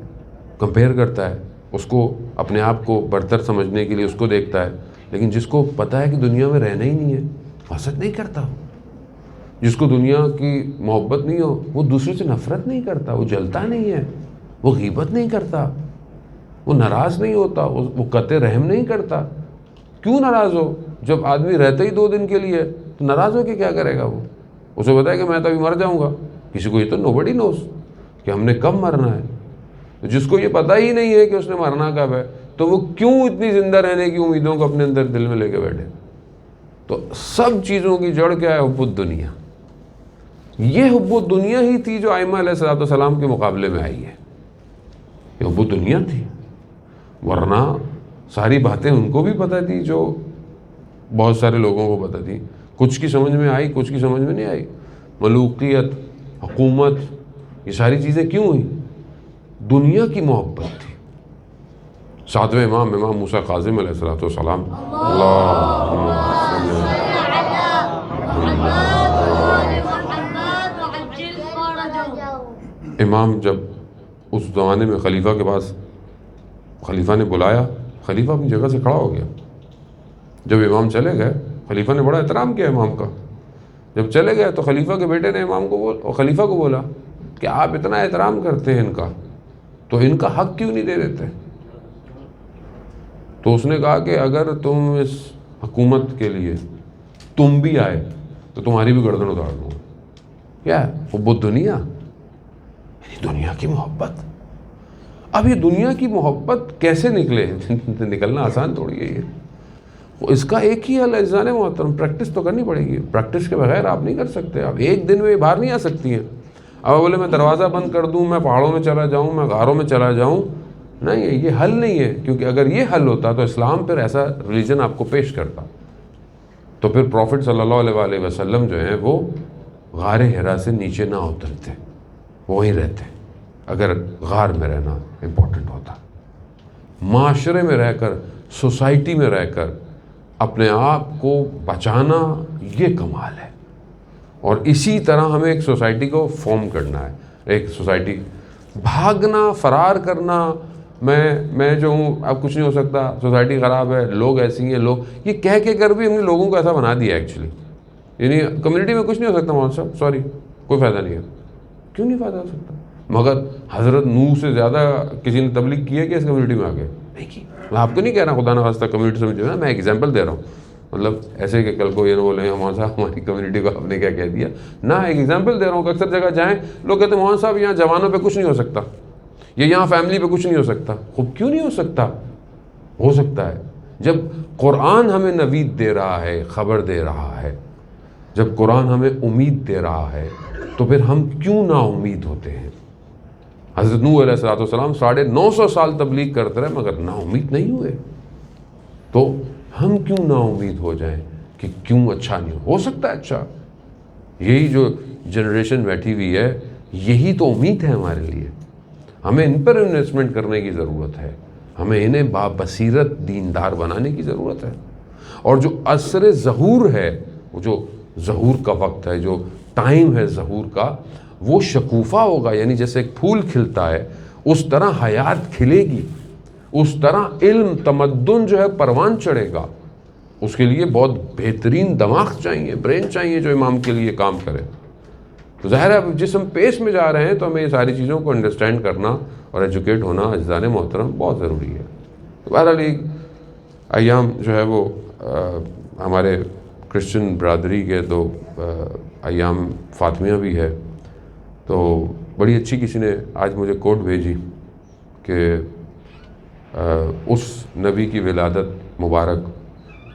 کمپیئر کرتا ہے، اس کو اپنے آپ کو برتر سمجھنے کے لیے اس کو دیکھتا ہے. لیکن جس کو پتہ ہے کہ دنیا میں رہنا ہی نہیں ہے، حسد نہیں کرتا. جس کو دنیا کی محبت نہیں ہو، وہ دوسرے سے نفرت نہیں کرتا، وہ جلتا نہیں ہے، وہ غیبت نہیں کرتا. وہ ناراض نہیں ہوتا، وہ قطع رحم نہیں کرتا۔ کیوں ناراض ہو؟ جب آدمی رہتا ہی 2 دن کے لیے تو ناراض ہو کے کیا کرے گا؟ وہ اسے پتا ہے کہ میں تو ابھی مر جاؤں گا۔ کسی کو یہ تو نوبڈی نوز کہ ہم نے کب مرنا ہے۔ تو جس کو یہ پتہ ہی نہیں ہے کہ اس نے مرنا کب ہے، تو وہ کیوں اتنی زندہ رہنے کی امیدوں کو اپنے اندر دل میں لے کے بیٹھے؟ تو سب چیزوں کی جڑ کیا ہے؟ حب الدنیا۔ یہ حب الدنیا ہی تھی جو ائمہ علیہ السلام کے مقابلے میں آئی ہے، یہ حب الدنیا تھی۔ ورنہ ساری باتیں ان کو بھی پتہ تھی جو بہت سارے لوگوں کو پتہ تھی، کچھ کی سمجھ میں آئی، کچھ کی سمجھ میں نہیں آئی۔ ملوکیت، حکومت، یہ ساری چیزیں کیوں ہوئی؟ دنیا کی محبت تھی۔ 7ویں امام موسیٰ کاظم علیہ السلام، اللہم صلی امام جب اس زمانے میں خلیفہ کے پاس، خلیفہ نے بلایا، خلیفہ اپنی جگہ سے کھڑا ہو گیا۔ جب امام چلے گئے، خلیفہ نے بڑا احترام کیا امام کا۔ جب چلے گئے تو خلیفہ کے بیٹے نے خلیفہ کو بولا کہ آپ اتنا احترام کرتے ہیں ان کا، تو ان کا حق کیوں نہیں دے دیتے؟ تو اس نے کہا کہ اگر تم اس حکومت کے لیے تم بھی آئے تو تمہاری بھی گردن اتار دوں گا۔ کیا ہے؟ حب الدنیا، دنیا کی محبت۔ اب یہ دنیا کی محبت کیسے نکلے؟ نکلنا آسان تھوڑی ہے یہ۔ اس کا ایک ہی حل ہے عزیزان محترم، پریکٹس تو کرنی پڑے گی۔ پریکٹس کے بغیر آپ نہیں کر سکتے۔ آپ ایک دن میں باہر نہیں آ سکتی ہیں۔ اب بولے میں دروازہ بند کر دوں، میں پہاڑوں میں چلا جاؤں، میں غاروں میں چلا جاؤں، نہیں، یہ حل نہیں ہے۔ کیونکہ اگر یہ حل ہوتا تو اسلام پھر ایسا ریلیجن آپ کو پیش کرتا۔ تو پھر پروفٹ صلی اللہ علیہ وآلہ وسلم جو ہیں وہ غار حرا سے نیچے نہ اترتے، وہیں رہتے اگر غار میں رہنا امپورٹنٹ ہوتا۔ معاشرے میں رہ کر، سوسائٹی میں رہ کر اپنے آپ کو بچانا یہ کمال ہے۔ اور اسی طرح ہمیں ایک سوسائٹی کو فارم کرنا ہے۔ ایک سوسائٹی، بھاگنا، فرار کرنا، میں جو ہوں اب کچھ نہیں ہو سکتا، سوسائٹی خراب ہے، لوگ ایسی ہیں، لوگ یہ کہہ کے کر بھی ہم نے لوگوں کو ایسا بنا دیا ایکچولی۔ یعنی کمیونٹی میں کچھ نہیں ہو سکتا مولانا صاحب، سوری، کوئی فائدہ نہیں ہے۔ کیوں نہیں فائدہ ہو سکتا؟ مگر حضرت نوح سے زیادہ کسی نے تبلیغ کی ہے کہ اس کمیونٹی میں آگے نہیں کی۔ میں آپ کو نہیں کہہ رہا خدا نخواستہ کمیونٹی سے جو ہے، میں ایک ایگزامپل دے رہا ہوں، مطلب ایسے کہ کل کو یہ نہ بولیں مولانا صاحب ہماری کمیونٹی کو آپ نے کیا کہہ دیا، نہ، ایک ایگزامپل دے رہا ہوں کہ اکثر جگہ جائیں لوگ کہتے ہیں مولانا صاحب یہاں جوانوں پہ کچھ نہیں ہو سکتا، یا یہاں فیملی پہ کچھ نہیں ہو سکتا۔ خوب کیوں نہیں ہو سکتا؟ ہو سکتا ہے۔ جب قرآن ہمیں نوید دے رہا ہے، خبر دے رہا ہے، جب قرآن ہمیں امید دے رہا ہے، تو پھر ہم کیوں نا امید ہوتے ہیں؟ حضرت نوح علیہ السلام 950 سال تبلیغ کرتے رہے مگر نا امید نہیں ہوئے۔ تو ہم کیوں نا امید ہو جائیں کہ کیوں اچھا نہیں ہو سکتا ہے اچھا؟ یہی جو جنریشن بیٹھی ہوئی ہے، یہی تو امید ہے ہمارے لیے۔ ہمیں ان پر انویسٹمنٹ کرنے کی ضرورت ہے، ہمیں انہیں بابصیرت دیندار بنانے کی ضرورت ہے۔ اور جو عصر ظہور ہے، وہ جو ظہور کا وقت ہے، جو ٹائم ہے ظہور کا، وہ شکوفہ ہوگا، یعنی جیسے ایک پھول کھلتا ہے اس طرح حیات کھلے گی، اس طرح علم تمدن جو ہے پروان چڑھے گا۔ اس کے لیے بہت بہترین دماغ چاہیے، برین چاہیے جو امام کے لیے کام کرے۔ تو ظاہر ہے جس ہم پیس میں جا رہے ہیں تو ہمیں یہ ساری چیزوں کو انڈرسٹینڈ کرنا اور ایجوکیٹ ہونا عزیزان محترم بہت ضروری ہے۔ بہرحال ایام جو ہے وہ ہمارے کرسچن برادری کے تو ایام فاطمیہ بھی ہے، تو بڑی اچھی کسی نے آج مجھے کوٹ بھیجی کہ اس نبی کی ولادت مبارک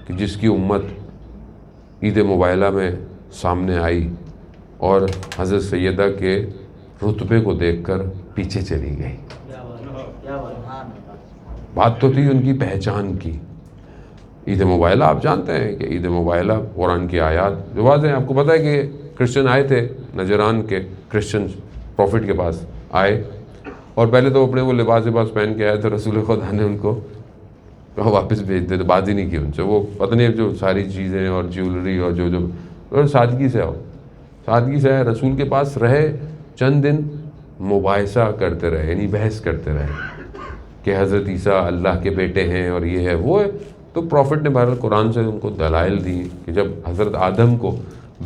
کہ جس کی امت عید مبائلہ میں سامنے آئی اور حضرت سیدہ کے رتبے کو دیکھ کر پیچھے چلی گئی۔ بات تو تھی ان کی پہچان کی۔ عید مبائلہ آپ جانتے ہیں کہ عید مبائلہ قرآن کی آیات جو واضح ہیں، آپ کو پتہ ہے کہ کرسچن آئے تھے، نجران کے کرسچن پروفٹ کے پاس آئے، اور پہلے تو اپنے وہ لباس پہن کے آئے، تو رسول خدا نے ان کو واپس بھیج دے، تو بات ہی نہیں کی ان سے۔ وہ پتہ نہیں جو ساری چیزیں اور جیولری اور جو سادگی سے سادگی سے رسول کے پاس رہے، چند دن مباحثہ کرتے رہے، یعنی بحث کرتے رہے کہ حضرت عیسیٰ اللہ کے بیٹے ہیں اور یہ ہے وہ ہے۔ تو پروفٹ نے بہرحال قرآن سے ان کو دلائل دی کہ جب حضرت آدم کو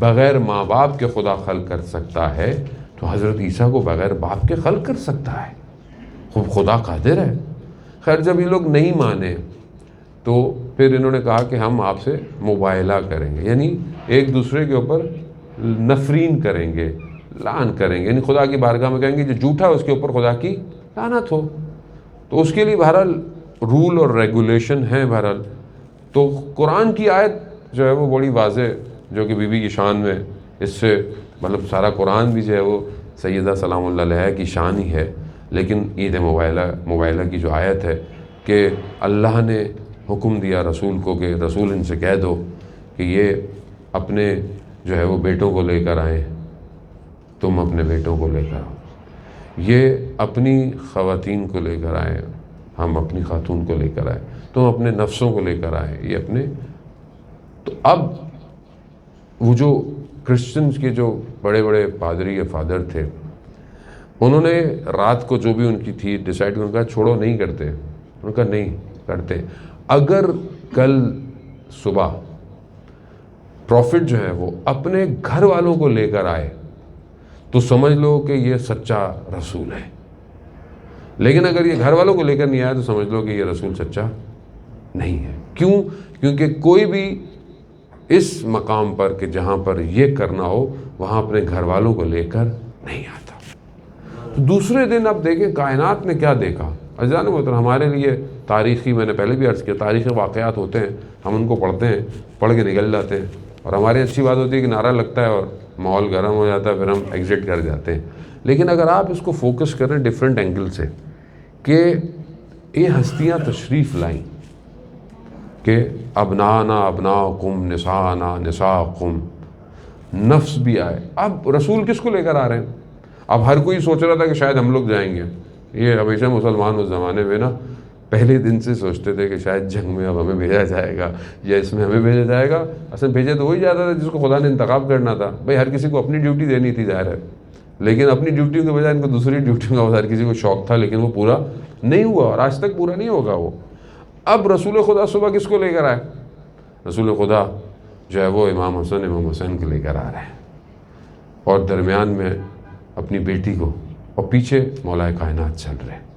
بغیر ماں باپ کے خدا خلق کر سکتا ہے تو حضرت عیسیٰ کو بغیر باپ کے خلق کر سکتا ہے۔ خوب خدا قادر ہے۔ خیر جب یہ لوگ نہیں مانے تو پھر انہوں نے کہا کہ ہم آپ سے مباہلہ کریں گے، یعنی ایک دوسرے کے اوپر نفرین کریں گے، لعن کریں گے، یعنی خدا کی بارگاہ میں کہیں گے جو جھوٹا ہے اس کے اوپر خدا کی لعنت ہو۔ تو اس کے لیے بہرحال رول اور ریگولیشن ہیں بہرحال۔ تو قرآن کی آیت جو ہے وہ بڑی واضح، جو کہ بی بی کی شان میں، اس سے مطلب سارا قرآن بھی جو ہے وہ سیدہ سلام اللہ علیہ کی شان ہی ہے، لیکن عید مباہلہ کی جو آیت ہے کہ اللہ نے حکم دیا رسول کو کہ رسول ان سے کہہ دو کہ یہ اپنے جو ہے وہ بیٹوں کو لے کر آئیں، تم اپنے بیٹوں کو لے کر آؤ، یہ اپنی خواتین کو لے کر آئیں، ہم اپنی خاتون کو لے کر آئیں، تم اپنے نفسوں کو لے کر آئیں، یہ اپنے۔ تو اب وہ جو کرسچنز کے جو بڑے بڑے پادری یا فادر تھے، انہوں نے رات کو جو بھی ان کی تھی ڈیسائیڈ کر کہا چھوڑو نہیں کرتے، انہوں نے کہا نہیں کرتے، اگر کل صبح پروفٹ جو ہے وہ اپنے گھر والوں کو لے کر آئے تو سمجھ لو کہ یہ سچا رسول ہے، لیکن اگر یہ گھر والوں کو لے کر نہیں آیا تو سمجھ لو کہ یہ رسول سچا نہیں ہے۔ کیوں؟ کیونکہ کوئی بھی اس مقام پر کہ جہاں پر یہ کرنا ہو وہاں اپنے گھر والوں کو لے کر نہیں آتا۔ تو دوسرے دن اب دیکھیں کائنات نے کیا دیکھا۔ عزیزان محترم، ہمارے لیے تاریخی، میں نے پہلے بھی عرض کیا، تاریخی واقعات ہوتے ہیں، ہم ان کو پڑھتے ہیں، پڑھ کے نکل جاتے ہیں، اور ہماری اچھی بات ہوتی ہے کہ نعرہ لگتا ہے اور ماحول گرم ہو جاتا ہے، پھر ہم ایگزٹ کر جاتے ہیں۔ لیکن اگر آپ اس کو فوکس کریں ڈیفرنٹ اینگل سے کہ یہ ہستیاں تشریف لائیں کہ ابنانا ابناکم نسانا نساکم، نفس بھی آئے۔ اب رسول کس کو لے کر آ رہے ہیں؟ اب ہر کوئی سوچ رہا تھا کہ شاید ہم لوگ جائیں گے۔ یہ ہمیشہ مسلمان اس زمانے میں نا پہلے دن سے سوچتے تھے کہ شاید جنگ میں اب ہمیں بھیجا جائے گا یا اس میں ہمیں بھیجا جائے گا۔ اصل بھیجا تو وہی جاتا تھا جس کو خدا نے انتخاب کرنا تھا۔ بھائی ہر کسی کو اپنی ڈیوٹی دینی تھی ظاہر ہے، لیکن اپنی ڈیوٹیوں کے بجائے ان کو دوسری ڈیوٹیوں کا ہر کسی کو شوق تھا، لیکن وہ پورا نہیں ہوا اور آج تک پورا نہیں ہوگا وہ۔ اب رسول خدا صبح کس کو لے کر آئے؟ رسول خدا جو ہے وہ امام حسین کو لے کر آ رہے ہیں، اور درمیان میں اپنی بیٹی کو، اور پیچھے مولا کائنات چل رہے ہیں۔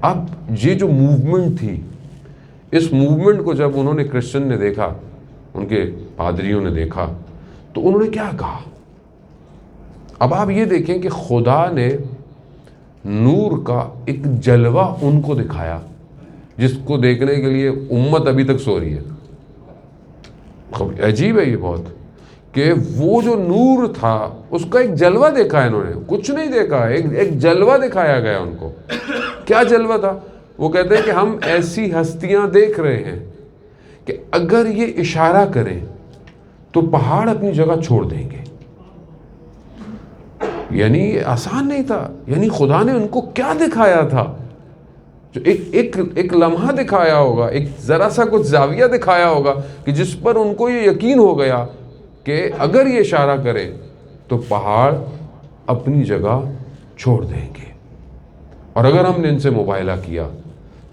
اب یہ جو موومنٹ تھی، اس موومنٹ کو جب انہوں نے کرسچن نے دیکھا، ان کے پادریوں نے دیکھا، تو انہوں نے کیا کہا؟ اب آپ یہ دیکھیں کہ خدا نے نور کا ایک جلوہ ان کو دکھایا جس کو دیکھنے کے لیے امت ابھی تک سو رہی ہے۔ عجیب ہے یہ بہت، کہ وہ جو نور تھا اس کا ایک جلوہ دیکھا ہے انہوں نے، کچھ نہیں دیکھا، ایک جلوہ دکھایا گیا ان کو۔ کیا جلوہ تھا؟ وہ کہتے ہیں کہ ہم ایسی ہستیاں دیکھ رہے ہیں کہ اگر یہ اشارہ کریں تو پہاڑ اپنی جگہ چھوڑ دیں گے۔ یعنی آسان نہیں تھا، یعنی خدا نے ان کو کیا دکھایا تھا؟ جو ایک لمحہ دکھایا ہوگا، ایک ذرا سا کچھ زاویہ دکھایا ہوگا کہ جس پر ان کو یہ یقین ہو گیا کہ اگر یہ اشارہ کریں تو پہاڑ اپنی جگہ چھوڑ دیں گے، اور اگر ہم نے ان سے مباہلہ کیا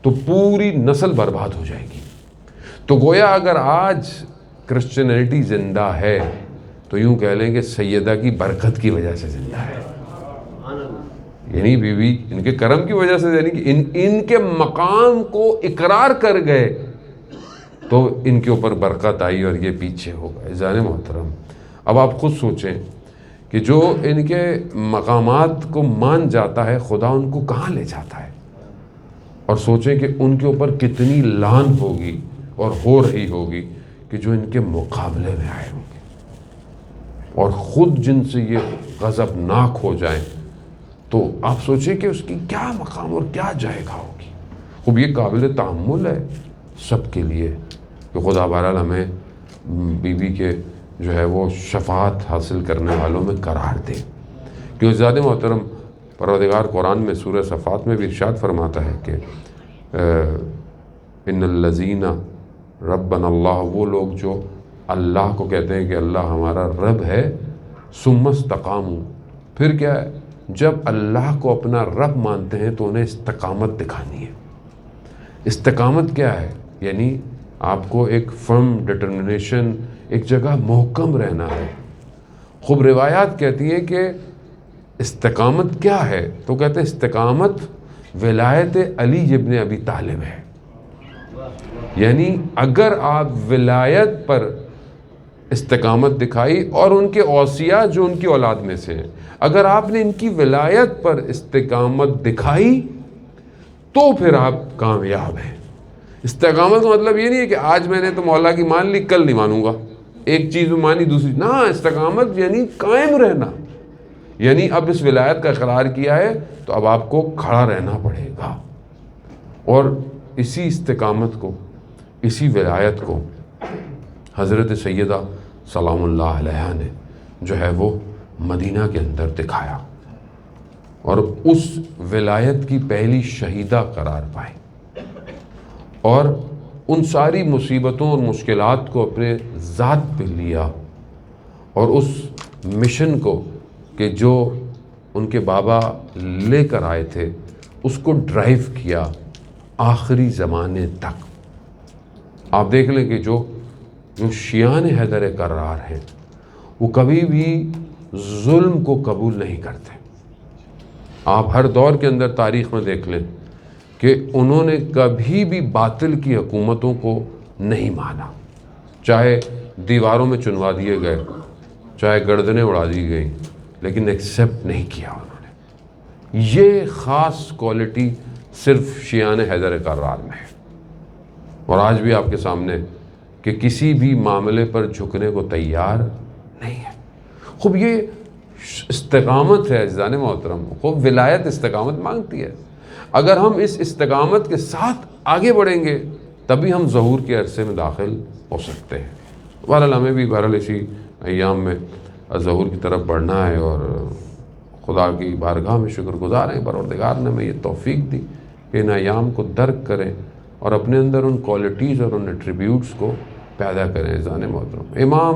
تو پوری نسل برباد ہو جائے گی۔ تو گویا اگر آج کرسچینٹی زندہ ہے تو یوں کہہ لیں کہ سیدہ کی برکت کی وجہ سے زندہ ہے، یعنی بی بی ان کے کرم کی وجہ سے، یعنی کہ ان کے مقام کو اقرار کر گئے تو ان کے اوپر برکت آئی اور یہ پیچھے ہو گئے۔ عزیزان محترم، اب آپ خود سوچیں کہ جو ان کے مقامات کو مان جاتا ہے خدا ان کو کہاں لے جاتا ہے، اور سوچیں کہ ان کے اوپر کتنی لعن ہوگی اور ہو رہی ہوگی کہ جو ان کے مقابلے میں آئے ہوں گے اور خود جن سے یہ غضبناک ہو جائیں، تو آپ سوچیں کہ اس کی کیا مقام اور کیا جائگہ ہوگی۔ خوب یہ قابل تأمل ہے سب کے لیے کہ خدا بہرحال ہمیں بی بی کے جو ہے وہ شفاعت حاصل کرنے والوں میں قرار دے۔ کیوں زیادہ محترم، پروردگار قرآن میں سورہ صفات میں بھی ارشاد فرماتا ہے کہ ان الذین ربنا اللہ، وہ لوگ جو اللہ کو کہتے ہیں کہ اللہ ہمارا رب ہے، ثم استقاموا، پھر کیا ہے، جب اللہ کو اپنا رب مانتے ہیں تو انہیں استقامت دکھانی ہے۔ استقامت کیا ہے؟ یعنی آپ کو ایک فرم ڈٹرمنیشن، ایک جگہ محکم رہنا ہے۔ خوب روایات کہتی ہیں کہ استقامت کیا ہے، تو کہتے ہیں استقامت ولایت علی ابن ابی طالب ہے۔ یعنی اگر آپ ولایت پر استقامت دکھائی اور ان کے اوصیاء جو ان کی اولاد میں سے ہیں، اگر آپ نے ان کی ولایت پر استقامت دکھائی تو پھر آپ کامیاب ہیں۔ استقامت کا مطلب یہ نہیں ہے کہ آج میں نے تو مولا کی مان لی، کل نہیں مانوں گا، ایک چیز میں مانی دوسری نہ۔ استقامت یعنی قائم رہنا، یعنی اب اس ولایت کا اقرار کیا ہے تو اب آپ کو کھڑا رہنا پڑے گا۔ اور اسی استقامت کو، اسی ولایت کو حضرت سیدہ سلام اللہ علیہا نے جو ہے وہ مدینہ کے اندر دکھایا، اور اس ولایت کی پہلی شہیدہ قرار پائی، اور ان ساری مصیبتوں اور مشکلات کو اپنے ذات پہ لیا، اور اس مشن کو کہ جو ان کے بابا لے کر آئے تھے اس کو ڈرائیو کیا آخری زمانے تک۔ آپ دیکھ لیں کہ جو شیعان حیدر کرار ہیں وہ کبھی بھی ظلم کو قبول نہیں کرتے۔ آپ ہر دور کے اندر تاریخ میں دیکھ لیں کہ انہوں نے کبھی بھی باطل کی حکومتوں کو نہیں مانا، چاہے دیواروں میں چنوا دیے گئے، چاہے گردنیں اڑا دی گئیں، لیکن ایکسیپٹ نہیں کیا انہوں نے۔ یہ خاص کوالٹی صرف شیعان حیدر کرار میں ہے، اور آج بھی آپ کے سامنے کہ کسی بھی معاملے پر جھکنے کو تیار نہیں ہے۔ خوب یہ استقامت ہے عزیزان محترم، خوب ولایت استقامت مانگتی ہے۔ اگر ہم اس استقامت کے ساتھ آگے بڑھیں گے تبھی ہم ظہور کے عرصے میں داخل ہو سکتے ہیں۔ بہرحال ہمیں بھی بہرحال اسی ایام میں ظہور کی طرف بڑھنا ہے، اور خدا کی بارگاہ میں شکر گزار ہیں پروردگار نے ہمیں یہ توفیق دی کہ ان ایام کو درک کریں اور اپنے اندر ان کوالٹیز اور ان ایٹریبیوٹس کو پیدا کریں۔ عزیزان محترم، امام،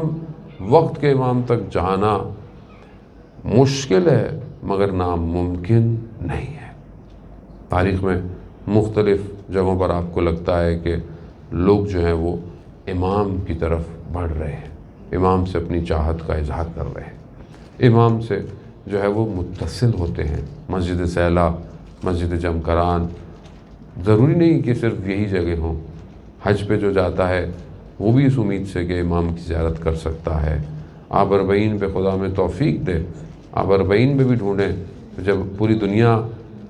وقت کے امام تک جانا مشکل ہے مگر ناممکن نہیں ہے۔ تاریخ میں مختلف جگہوں پر آپ کو لگتا ہے کہ لوگ جو ہیں وہ امام کی طرف بڑھ رہے ہیں، امام سے اپنی چاہت کا اظہار کر رہے ہیں، امام سے جو ہے وہ متصل ہوتے ہیں۔ مسجد سیلا، مسجد جمکران، ضروری نہیں کہ صرف یہی جگہ ہوں۔ حج پہ جو جاتا ہے وہ بھی اس امید سے کہ امام کی زیارت کر سکتا ہے۔ آپ اربعین پہ خدا میں توفیق دے، آپ اربعین پہ بھی ڈھونڈیں۔ جب پوری دنیا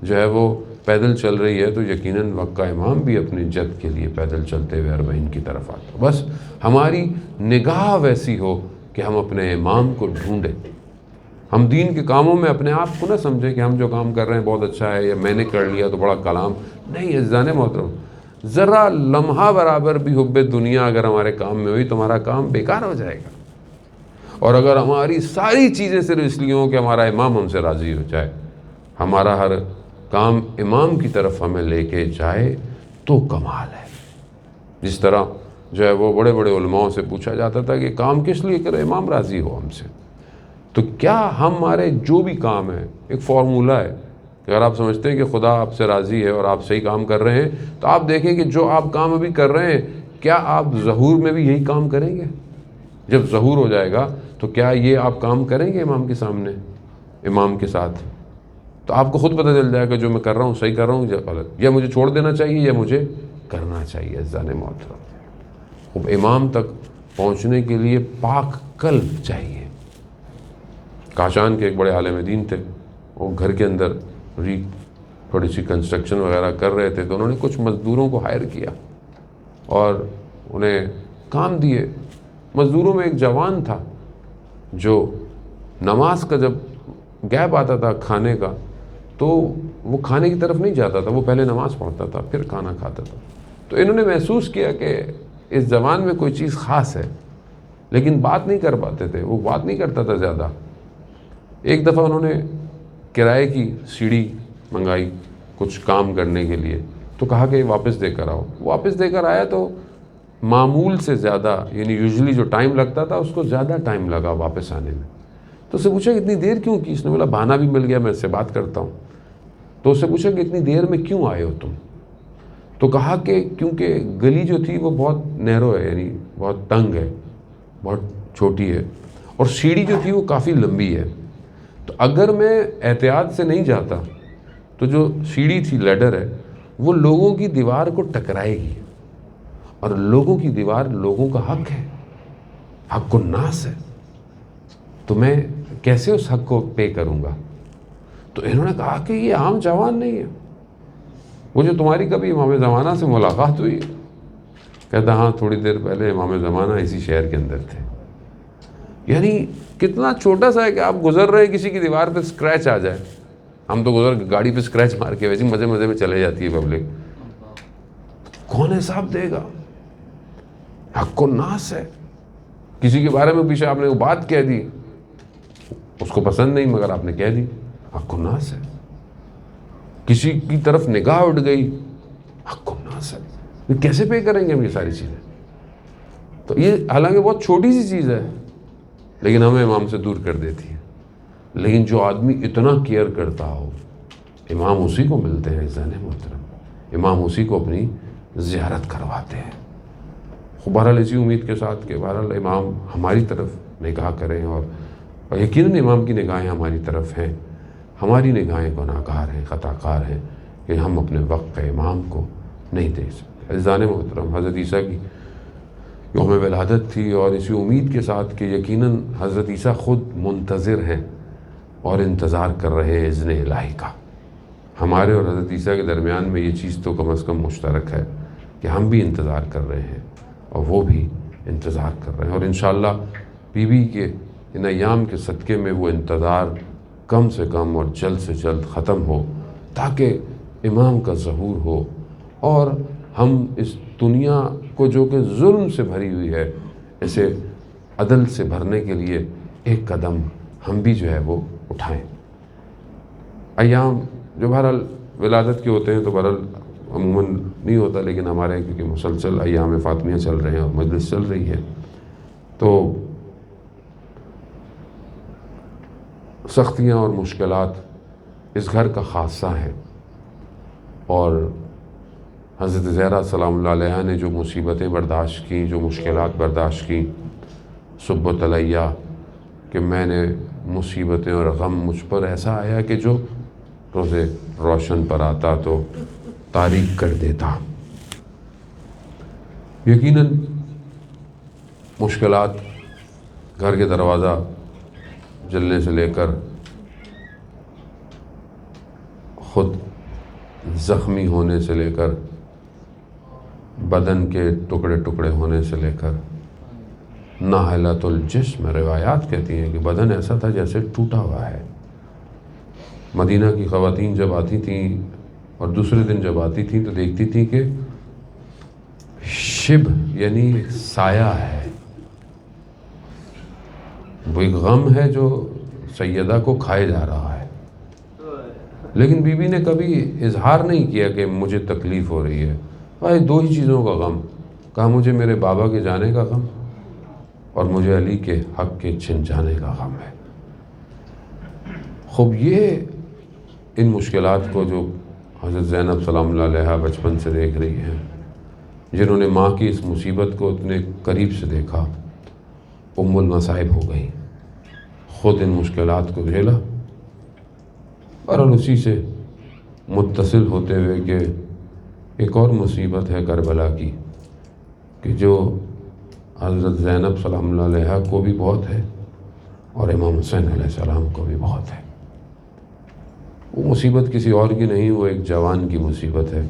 جو ہے وہ پیدل چل رہی ہے تو یقیناً وقت کا امام بھی اپنی جد کے لیے پیدل چلتے ہوئے اربعین کی طرف آتا۔ بس ہماری نگاہ ویسی ہو کہ ہم اپنے امام کو ڈھونڈیں۔ ہم دین کے کاموں میں اپنے آپ کو نہ سمجھیں کہ ہم جو کام کر رہے ہیں بہت اچھا ہے، یا میں نے کر لیا تو بڑا کلام نہیں۔ عزیزان محترم، ذرا لمحہ برابر بھی حب دنیا اگر ہمارے کام میں ہوئی تو ہمارا کام بیکار ہو جائے گا، اور اگر ہماری ساری چیزیں صرف اس لیے ہوں کہ ہمارا امام ہم سے راضی ہو جائے، ہمارا ہر کام امام کی طرف ہمیں لے کے جائے تو کمال ہے۔ جس طرح جو ہے وہ بڑے بڑے علماء سے پوچھا جاتا تھا کہ کام کس لیے کرے، امام راضی ہو ہم سے، تو کیا ہمارے جو بھی کام ہے ایک فارمولہ ہے کہ اگر آپ سمجھتے ہیں کہ خدا آپ سے راضی ہے اور آپ صحیح کام کر رہے ہیں تو آپ دیکھیں کہ جو آپ کام ابھی کر رہے ہیں کیا آپ ظہور میں بھی یہی کام کریں گے؟ جب ظہور ہو جائے گا تو کیا یہ آپ کام کریں گے امام کے سامنے، امام کے ساتھ؟ تو آپ کو خود پتہ چل جائے گا جو میں کر رہا ہوں صحیح کر رہا ہوں یا غلط، یا مجھے چھوڑ دینا چاہیے یا مجھے کرنا چاہیے۔ عزیزان محترم، اب امام تک پہنچنے کے لیے پاک قلب چاہیے۔ کاشان کے ایک بڑے عالم دین تھے، وہ گھر کے اندر تھوڑی سی کنسٹرکشن وغیرہ کر رہے تھے، تو انہوں نے کچھ مزدوروں کو ہائر کیا اور انہیں کام دیے۔ مزدوروں میں ایک جوان تھا جو نماز کا جب گیپ آتا تھا کھانے کا تو وہ کھانے کی طرف نہیں جاتا تھا، وہ پہلے نماز پڑھتا تھا پھر کھانا کھاتا تھا۔ تو انہوں نے محسوس کیا کہ اس زبان میں کوئی چیز خاص ہے، لیکن بات نہیں کر پاتے تھے، وہ بات نہیں کرتا تھا زیادہ۔ ایک دفعہ انہوں نے کرائے کی سیڑھی منگائی کچھ کام کرنے کے لیے، تو کہا کہ واپس دے کر آؤ۔ واپس دے کر آیا تو معمول سے زیادہ، یعنی یوزلی جو ٹائم لگتا تھا اس کو زیادہ ٹائم لگا واپس آنے میں۔ تو اس سے پوچھا کہ اتنی دیر کیوں کی؟ اس نے بولا بہانہ بھی مل گیا، میں اس سے بات کرتا ہوں۔ تو اس سے پوچھا کہ اتنی دیر میں کیوں آئے ہو تم؟ تو کہا کہ کیونکہ گلی جو تھی وہ بہت نیرو ہے، یعنی بہت تنگ ہے، بہت چھوٹی ہے، اور سیڑھی جو تھی وہ کافی لمبی ہے، تو اگر میں احتیاط سے نہیں جاتا تو جو سیڑھی تھی، لیڈر ہے، وہ لوگوں کی دیوار کو ٹکرائے گی، اور لوگوں کی دیوار لوگوں کا حق ہے، حق الناس ہے، تو میں کیسے اس حق کو پے کروں گا؟ تو انہوں نے کہا کہ یہ عام جوان نہیں ہے، وہ جو تمہاری کبھی امام زمانہ سے ملاقات ہوئی؟ کہتا ہاں، تھوڑی دیر پہلے امام زمانہ اسی شہر کے اندر تھے۔ یعنی کتنا چھوٹا سا ہے کہ آپ گزر رہے کسی کی دیوار پہ اسکریچ آ جائے، ہم تو گاڑی پہ اسکریچ مار کے ویسے مزے مزے میں چلے جاتی ہے پبلک، کون حساب دے گا؟ حق الناس ہے۔ کسی کے بارے میں پیچھے آپ نے وہ بات کہہ دی، اس کو پسند نہیں مگر آپ نے کہہ دی، حق الناس ہے۔ کسی کی طرف نگاہ اٹھ گئی، حق الناس ہے۔ یہ کیسے پے کریں گے ہم یہ ساری چیزیں؟ تو یہ حالانکہ بہت چھوٹی سی چیز ہے، لیکن ہمیں امام سے دور کر دیتی ہے۔ لیکن جو آدمی اتنا کیئر کرتا ہو، امام اسی کو ملتے ہیں عزیزان محترم، امام اسی کو اپنی زیارت کرواتے ہیں۔ بہرحال اسی امید کے ساتھ کہ بہرحال امام ہماری طرف نگاہ کریں، اور یقیناً امام کی نگاہیں ہماری طرف ہیں، ہماری نگاہیں گناہ گار ہیں، خطا کار ہیں، کہ ہم اپنے وقت امام کو نہیں دیکھ سکتے۔ عزیزان محترم، حضرت عیسیٰ کی یوم ولادت تھی، اور اسی امید کے ساتھ کہ یقیناً حضرت عیسیٰ خود منتظر ہیں اور انتظار کر رہے ہیں اذن الہی کا۔ ہمارے اور حضرت عیسیٰ کے درمیان میں یہ چیز تو کم از کم مشترک ہے کہ ہم بھی انتظار کر رہے ہیں اور وہ بھی انتظار کر رہے ہیں، اور انشاءاللہ بی بی کے ان ایام کے صدقے میں وہ انتظار کم سے کم اور جلد سے جلد ختم ہو، تاکہ امام کا ظہور ہو، اور ہم اس دنیا کو جو کہ ظلم سے بھری ہوئی ہے، اسے عدل سے بھرنے کے لیے ایک قدم ہم بھی جو ہے وہ اٹھائیں۔ ایام جو بہرحال ولادت کے ہوتے ہیں تو بہرحال عموماً نہیں ہوتا، لیکن ہمارے کیونکہ مسلسل ایام فاطمیہ چل رہے ہیں اور مجلس چل رہی ہے، تو سختیاں اور مشکلات اس گھر کا خاصہ ہیں، اور حضرت زہرا سلام اللہ علیہا نے جو مصیبتیں برداشت کیں، جو مشکلات برداشت کیں، سبت علیہ کہ میں نے مصیبتیں اور غم مجھ پر ایسا آیا کہ جو روز روشن پر آتا تو تاریک کر دیتا۔ یقیناً مشکلات گھر کے دروازہ جلنے سے لے کر خود زخمی ہونے سے لے کر بدن کے ٹکڑے ٹکڑے ہونے سے لے کر ناحلۃ الجسم، روایات کہتی ہیں کہ بدن ایسا تھا جیسے ٹوٹا ہوا ہے۔ مدینہ کی خواتین جب آتی تھیں اور دوسرے دن جب آتی تھیں تو دیکھتی تھیں کہ شب یعنی سایہ ہے، وہ ایک غم ہے جو سیدہ کو کھائے جا رہا ہے، لیکن بی بی نے کبھی اظہار نہیں کیا کہ مجھے تکلیف ہو رہی ہے۔ بھائی دو ہی چیزوں کا غم، کہا مجھے میرے بابا کے جانے کا غم اور مجھے علی کے حق کے چھن جانے کا غم ہے۔ خوب یہ ان مشکلات کو جو حضرت زینب سلام اللہ علیہا بچپن سے دیکھ رہی ہیں، جنہوں نے ماں کی اس مصیبت کو اتنے قریب سے دیکھا، ام المصائب ہو گئی، خود ان مشکلات کو جھیلا، اور اسی سے متصل ہوتے ہوئے کہ ایک اور مصیبت ہے کربلا کی، کہ جو حضرت زینب سلام اللہ علیہا کو بھی بہت ہے اور امام حسین علیہ السلام کو بھی بہت ہے۔ وہ مصیبت کسی اور کی نہیں، وہ ایک جوان کی مصیبت ہے،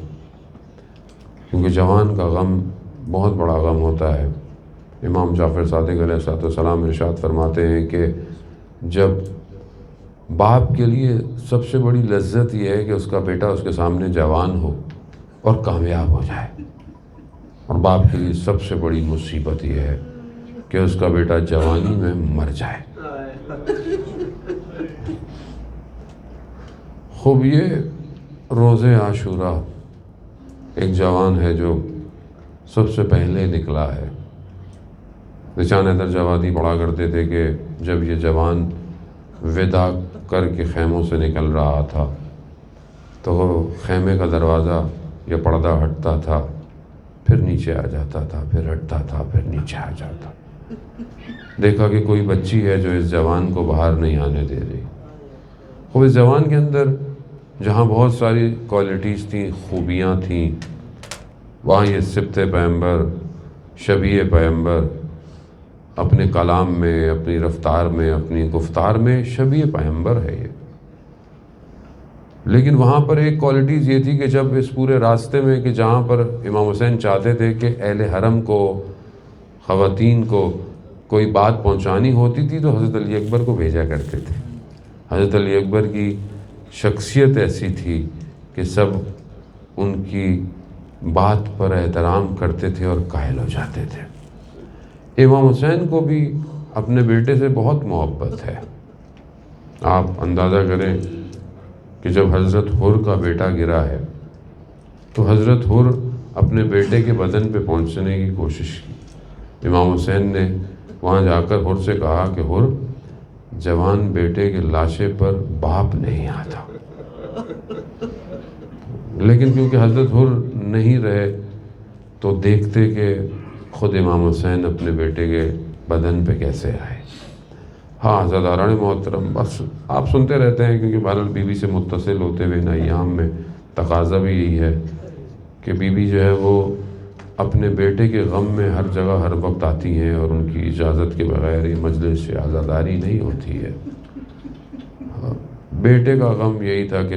کیونکہ جوان کا غم بہت بڑا غم ہوتا ہے۔ امام جعفر صادق علیہ السلام ارشاد فرماتے ہیں کہ جب باپ کے لیے سب سے بڑی لذت یہ ہے کہ اس کا بیٹا اس کے سامنے جوان ہو اور کامیاب ہو جائے، اور باپ کے لیے سب سے بڑی مصیبت یہ ہے کہ اس کا بیٹا جوانی میں مر جائے۔ خوب یہ روز عاشورہ ایک جوان ہے جو سب سے پہلے نکلا ہے۔ نشان حیدر جوادی پڑھا کرتے تھے کہ جب یہ جوان وداع کر کے خیموں سے نکل رہا تھا تو خیمے کا دروازہ یا پردہ ہٹتا تھا، پھر نیچے آ جاتا تھا، پھر ہٹتا تھا، پھر نیچے آ جاتا۔ دیکھا کہ کوئی بچی ہے جو اس جوان کو باہر نہیں آنے دے رہی۔ خوب اس جوان کے اندر جہاں بہت ساری کوالٹیز تھیں، خوبیاں تھیں، وہاں یہ سبت پیغمبر، شبیہ پیغمبر اپنے کلام میں، اپنی رفتار میں، اپنی گفتار میں شبیہ پیغمبر ہے یہ۔ لیکن وہاں پر ایک کوالٹیز یہ تھی کہ جب اس پورے راستے میں کہ جہاں پر امام حسین چاہتے تھے کہ اہل حرم کو، خواتین کو کوئی بات پہنچانی ہوتی تھی تو حضرت علی اکبر کو بھیجا کرتے تھے۔ حضرت علی اکبر کی شخصیت ایسی تھی کہ سب ان کی بات پر احترام کرتے تھے اور قائل ہو جاتے تھے۔ امام حسین کو بھی اپنے بیٹے سے بہت محبت ہے۔ آپ اندازہ کریں کہ جب حضرت حر کا بیٹا گرا ہے تو حضرت حر اپنے بیٹے کے بدن پہ پہنچنے کی کوشش کی۔ امام حسین نے وہاں جا کر حر سے کہا کہ حر، جوان بیٹے کے لاشے پر باپ نہیں آتا، لیکن کیونکہ حضرت حر نہیں رہے تو دیکھتے کہ خود امام حسین اپنے بیٹے کے بدن پہ کیسے آئے۔ ہاں عزاداران محترم، بس آپ سنتے رہتے ہیں کیونکہ بہرحال بی بی سے متصل ہوتے ہوئے ان ایام میں تقاضا بھی یہی ہے کہ بی بی جو ہے وہ اپنے بیٹے کے غم میں ہر جگہ ہر وقت آتی ہیں اور ان کی اجازت کے بغیر یہ مجلس سے عزاداری نہیں ہوتی ہے۔ بیٹے کا غم یہی تھا کہ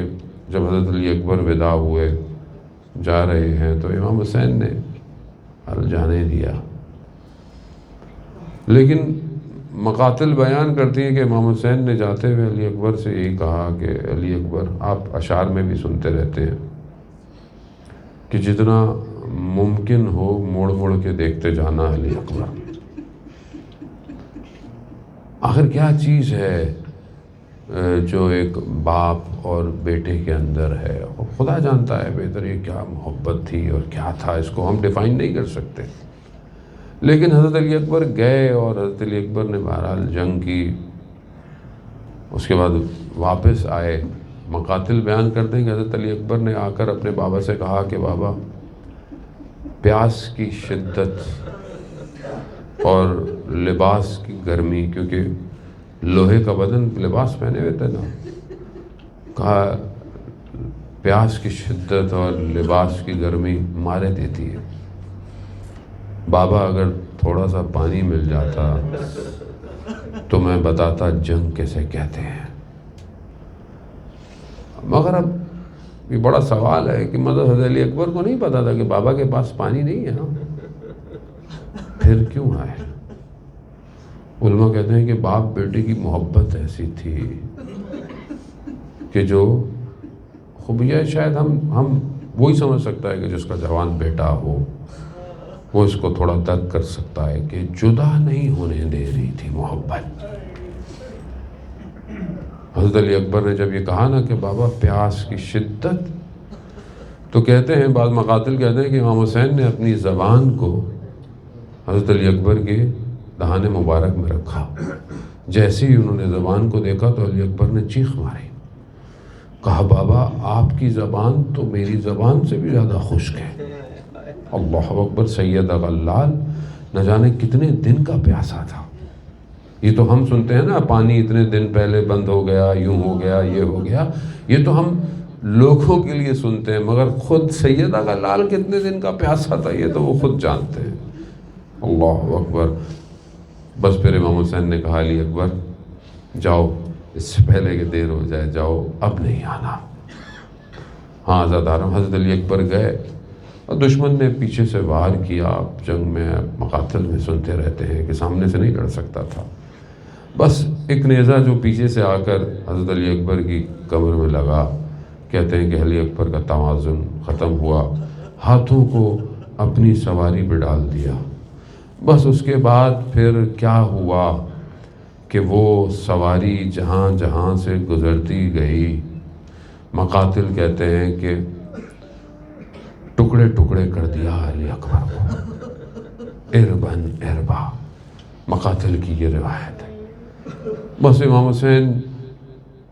جب حضرت علی اکبر ودا ہوئے، جا رہے ہیں، تو امام حسین نے جانے دیا۔ لیکن مقاتل بیان کرتی ہیں کہ امام حسین نے جاتے ہوئے علی اکبر سے یہی کہا کہ علی اکبر، آپ اشعار میں بھی سنتے رہتے ہیں کہ جتنا ممکن ہو موڑ موڑ کے دیکھتے جانا علی اکبر۔ آخر کیا چیز ہے جو ایک باپ اور بیٹے کے اندر ہے، خدا جانتا ہے بہتر یہ کیا محبت تھی اور کیا تھا، اس کو ہم ڈیفائن نہیں کر سکتے۔ لیکن حضرت علی اکبر گئے اور حضرت علی اکبر نے بہرحال جنگ کی، اس کے بعد واپس آئے۔ مقاتل بیان کرتے ہیں کہ حضرت علی اکبر نے آ کر اپنے بابا سے کہا کہ بابا، پیاس کی شدت اور لباس کی گرمی، کیونکہ لوہے کا بدن لباس پہنے ہوئے تھے نا، کہا پیاس کی شدت اور لباس کی گرمی مارے دیتی ہے، بابا اگر تھوڑا سا پانی مل جاتا تو میں بتاتا جنگ کیسے کہتے ہیں۔ مگر اب یہ بڑا سوال ہے کہ مطلب حضرت علی اکبر کو نہیں پتا تھا کہ بابا کے پاس پانی نہیں ہے نا، پھر کیوں آئے؟ علماء کہتے ہیں کہ باپ بیٹے کی محبت ایسی تھی کہ جو خوبیاں شاید ہم وہی سمجھ سکتا ہے کہ جس کا جوان بیٹا ہو وہ اس کو تھوڑا درک کر سکتا ہے کہ جدا نہیں ہونے دے رہی تھی محبت۔ حضرت علی اکبر نے جب یہ کہا نا کہ بابا پیاس کی شدت، تو کہتے ہیں بعض مقاتل کہتے ہیں کہ امام حسین نے اپنی زبان کو حضرت علی اکبر کے دہان مبارک میں رکھا۔ جیسے ہی انہوں نے زبان کو دیکھا تو علی اکبر نے چیخ ماری، کہا بابا آپ کی زبان تو میری زبان سے بھی زیادہ خشک ہے۔ اللہ اکبر، سید غلال نہ جانے کتنے دن کا پیاسا تھا۔ یہ تو ہم سنتے ہیں نا پانی اتنے دن پہلے بند ہو گیا، یوں ہو گیا، یہ ہو گیا، یہ تو ہم لوگوں کے لیے سنتے ہیں، مگر خود سیدہ غلال کتنے دن کا پیاسا تھا یہ تو وہ خود جانتے ہیں۔ اللہ اکبر۔ بس پھر امام حسین نے کہا علی اکبر جاؤ، اس سے پہلے کہ دیر ہو جائے، جاؤ، اب نہیں آنا۔ ہاں عزادارم، حضرت علی اکبر گئے اور دشمن نے پیچھے سے وار کیا۔ آپ جنگ میں مقاتل میں سنتے رہتے ہیں کہ سامنے سے نہیں لڑ سکتا تھا، بس ایک نیزہ جو پیچھے سے آ کر حضرت علی اکبر کی کمر میں لگا، کہتے ہیں کہ علی اکبر کا توازن ختم ہوا، ہاتھوں کو اپنی سواری پہ ڈال دیا۔ بس اس کے بعد پھر کیا ہوا کہ وہ سواری جہاں جہاں سے گزرتی گئی، مقاتل کہتے ہیں کہ ٹکڑے ٹکڑے کر دیا علی اکبر کو، اربن اربا، مقاتل کی یہ روایت ہے۔ بس امام حسین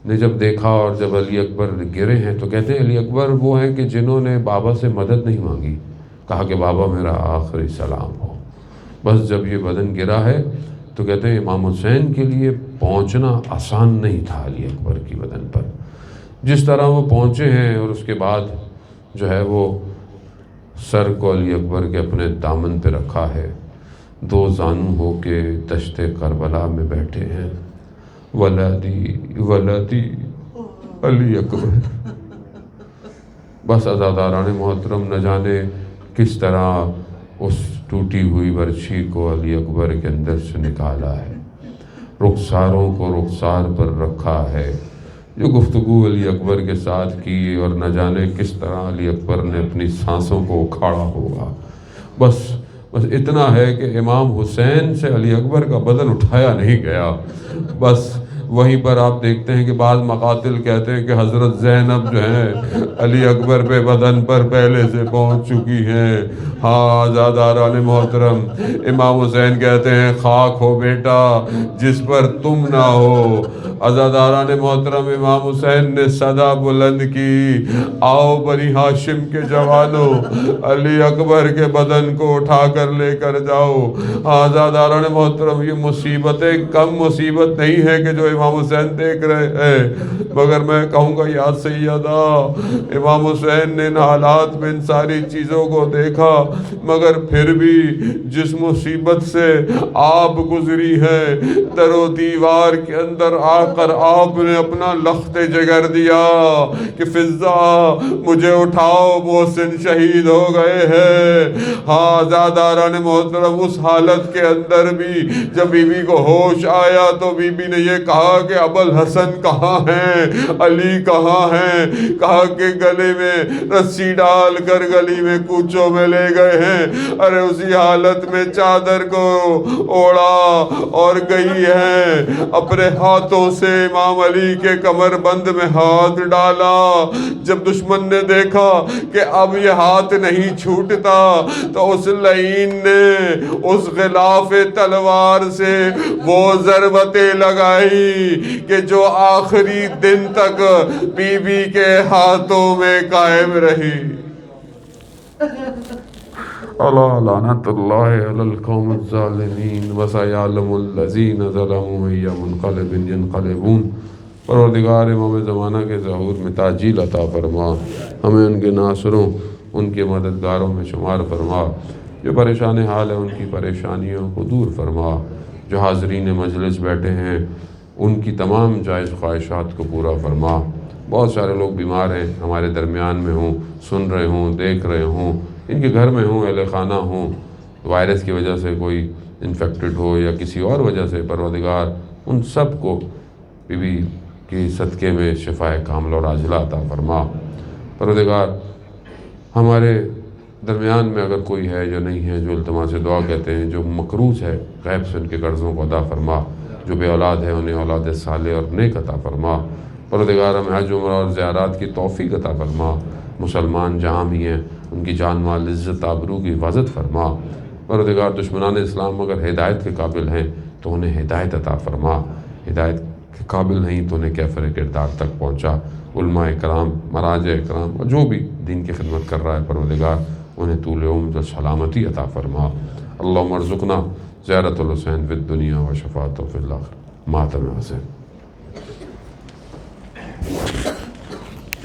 نے جب دیکھا اور جب علی اکبر گرے ہیں تو کہتے ہیں علی اکبر وہ ہیں کہ جنہوں نے بابا سے مدد نہیں مانگی، کہا کہ بابا میرا آخری سلام ہو۔ بس جب یہ بدن گرا ہے تو کہتے ہیں امام حسین کے لیے پہنچنا آسان نہیں تھا علی اکبر کی بدن پر، جس طرح وہ پہنچے ہیں اور اس کے بعد جو ہے وہ سر کو علی اکبر کے اپنے دامن پہ رکھا ہے، دو زانو ہو کے دشت کربلا میں بیٹھے ہیں، ولادی ولادی علی اکبر۔ بس عزاداران محترم، نہ جانے کس طرح اس ٹوٹی ہوئی برچھی کو علی اکبر کے اندر سے نکالا ہے، رخساروں کو رخسار پر رکھا ہے، جو گفتگو علی اکبر کے ساتھ کی، اور نہ جانے کس طرح علی اکبر نے اپنی سانسوں کو اکھاڑا ہوگا۔ بس اتنا ہے کہ امام حسین سے علی اکبر کا بدن اٹھایا نہیں گیا۔ بس وہیں پر آپ دیکھتے ہیں کہ بعض مقاتل کہتے ہیں کہ حضرت زینب جو ہیں علی اکبر پہ بدن پر پہلے سے پہنچ چکی ہیں۔ ہاں عزاداران محترم، امام حسین کہتے ہیں خاک ہو بیٹا جس پر تم نہ ہو۔ عزاداران محترم، امام حسین نے صدا بلند کی، آؤ بنی ہاشم کے جوانوں، علی اکبر کے بدن کو اٹھا کر لے کر جاؤ۔ عزاداران محترم، یہ مصیبتیں کم مصیبت نہیں ہے کہ جو امام حسین دیکھ رہے ہیں، مگر میں کہوں گا یا سیدہ، امام حسین نے ان حالات میں ان ساری چیزوں کو دیکھا، مگر پھر بھی جس مصیبت سے آپ گزری ہے، در و دیوار کے اندر آ کر آپ نے اپنا لخت جگر دیا کہ فضا مجھے اٹھاؤ، محسن شہید ہو گئے ہیں۔ ہاں عزاداران محترم، اس حالت کے اندر بھی جب بی بی کو ہوش آیا تو بی بی نے یہ کہا کہ ابوالحسن کہاں ہیں، علی کہاں ہیں؟ کہا کہ گلے میں رسی ڈال کر گلی میں کوچوں میں لے گئے ہیں۔ ارے اسی حالت میں چادر کو اوڑھا اور گئی ہے، اپنے ہاتھوں سے امام علی کے کمر بند میں ہاتھ ڈالا۔ جب دشمن نے دیکھا کہ اب یہ ہاتھ نہیں چھوٹتا تو اس لعین نے اس غلاف تلوار سے وہ ضربتیں لگائی کہ جو آخری دن تک بی بی کے ہاتھوں میں قائم رہی۔ اللہ لعنت اللہ علی القوم الظالمین وسیعلم الذین ظلموا ای منقلب ینقلبون۔ پروردگار امام زمانہ کے ظہور میں تعجیل عطا فرما، ہمیں ان کے ناصروں، ان کے مددگاروں میں شمار فرما، جو پریشان حال ہے ان کی پریشانیوں کو دور فرما، جو حاضرین مجلس بیٹھے ہیں ان کی تمام جائز خواہشات کو پورا فرما۔ بہت سارے لوگ بیمار ہیں، ہمارے درمیان میں ہوں، سن رہے ہوں، دیکھ رہے ہوں، ان کے گھر میں ہوں، اہل خانہ ہوں، وائرس کی وجہ سے کوئی انفیکٹڈ ہو یا کسی اور وجہ سے، پروردگار ان سب کو بی بی کی صدقے میں شفاء کاملہ اور عاجلہ عطا فرما۔ پروردگار ہمارے درمیان میں اگر کوئی ہے جو نہیں ہے، جو التماس دعا کہتے ہیں، جو مقروض ہے، غیب سے ان کے قرضوں کو ادا فرما، جو بے اولاد ہے انہیں اولاد صالح اور نیک عطا فرما۔ پروردگار ہمیں حج عمرہ اور زیارات کی توفیق عطا فرما۔ مسلمان جہاں بھی ہیں ان کی جان مال عزت آبرو کی حفاظت فرما۔ پروردگار دشمنان اسلام اگر ہدایت کے قابل ہیں تو انہیں ہدایت عطا فرما، ہدایت کے قابل نہیں تو انہیں کیفر کردار تک پہنچا۔ علماء کرام، مراجع کرام اور جو بھی دین کی خدمت کر رہا ہے، پروردگار انہیں طول عمر و سلامتی عطا فرما۔ اللہم ارزقنا زیارت الحسین فی الدنیا و شفاعتہ فی الآخرہ۔ ماتم حسین۔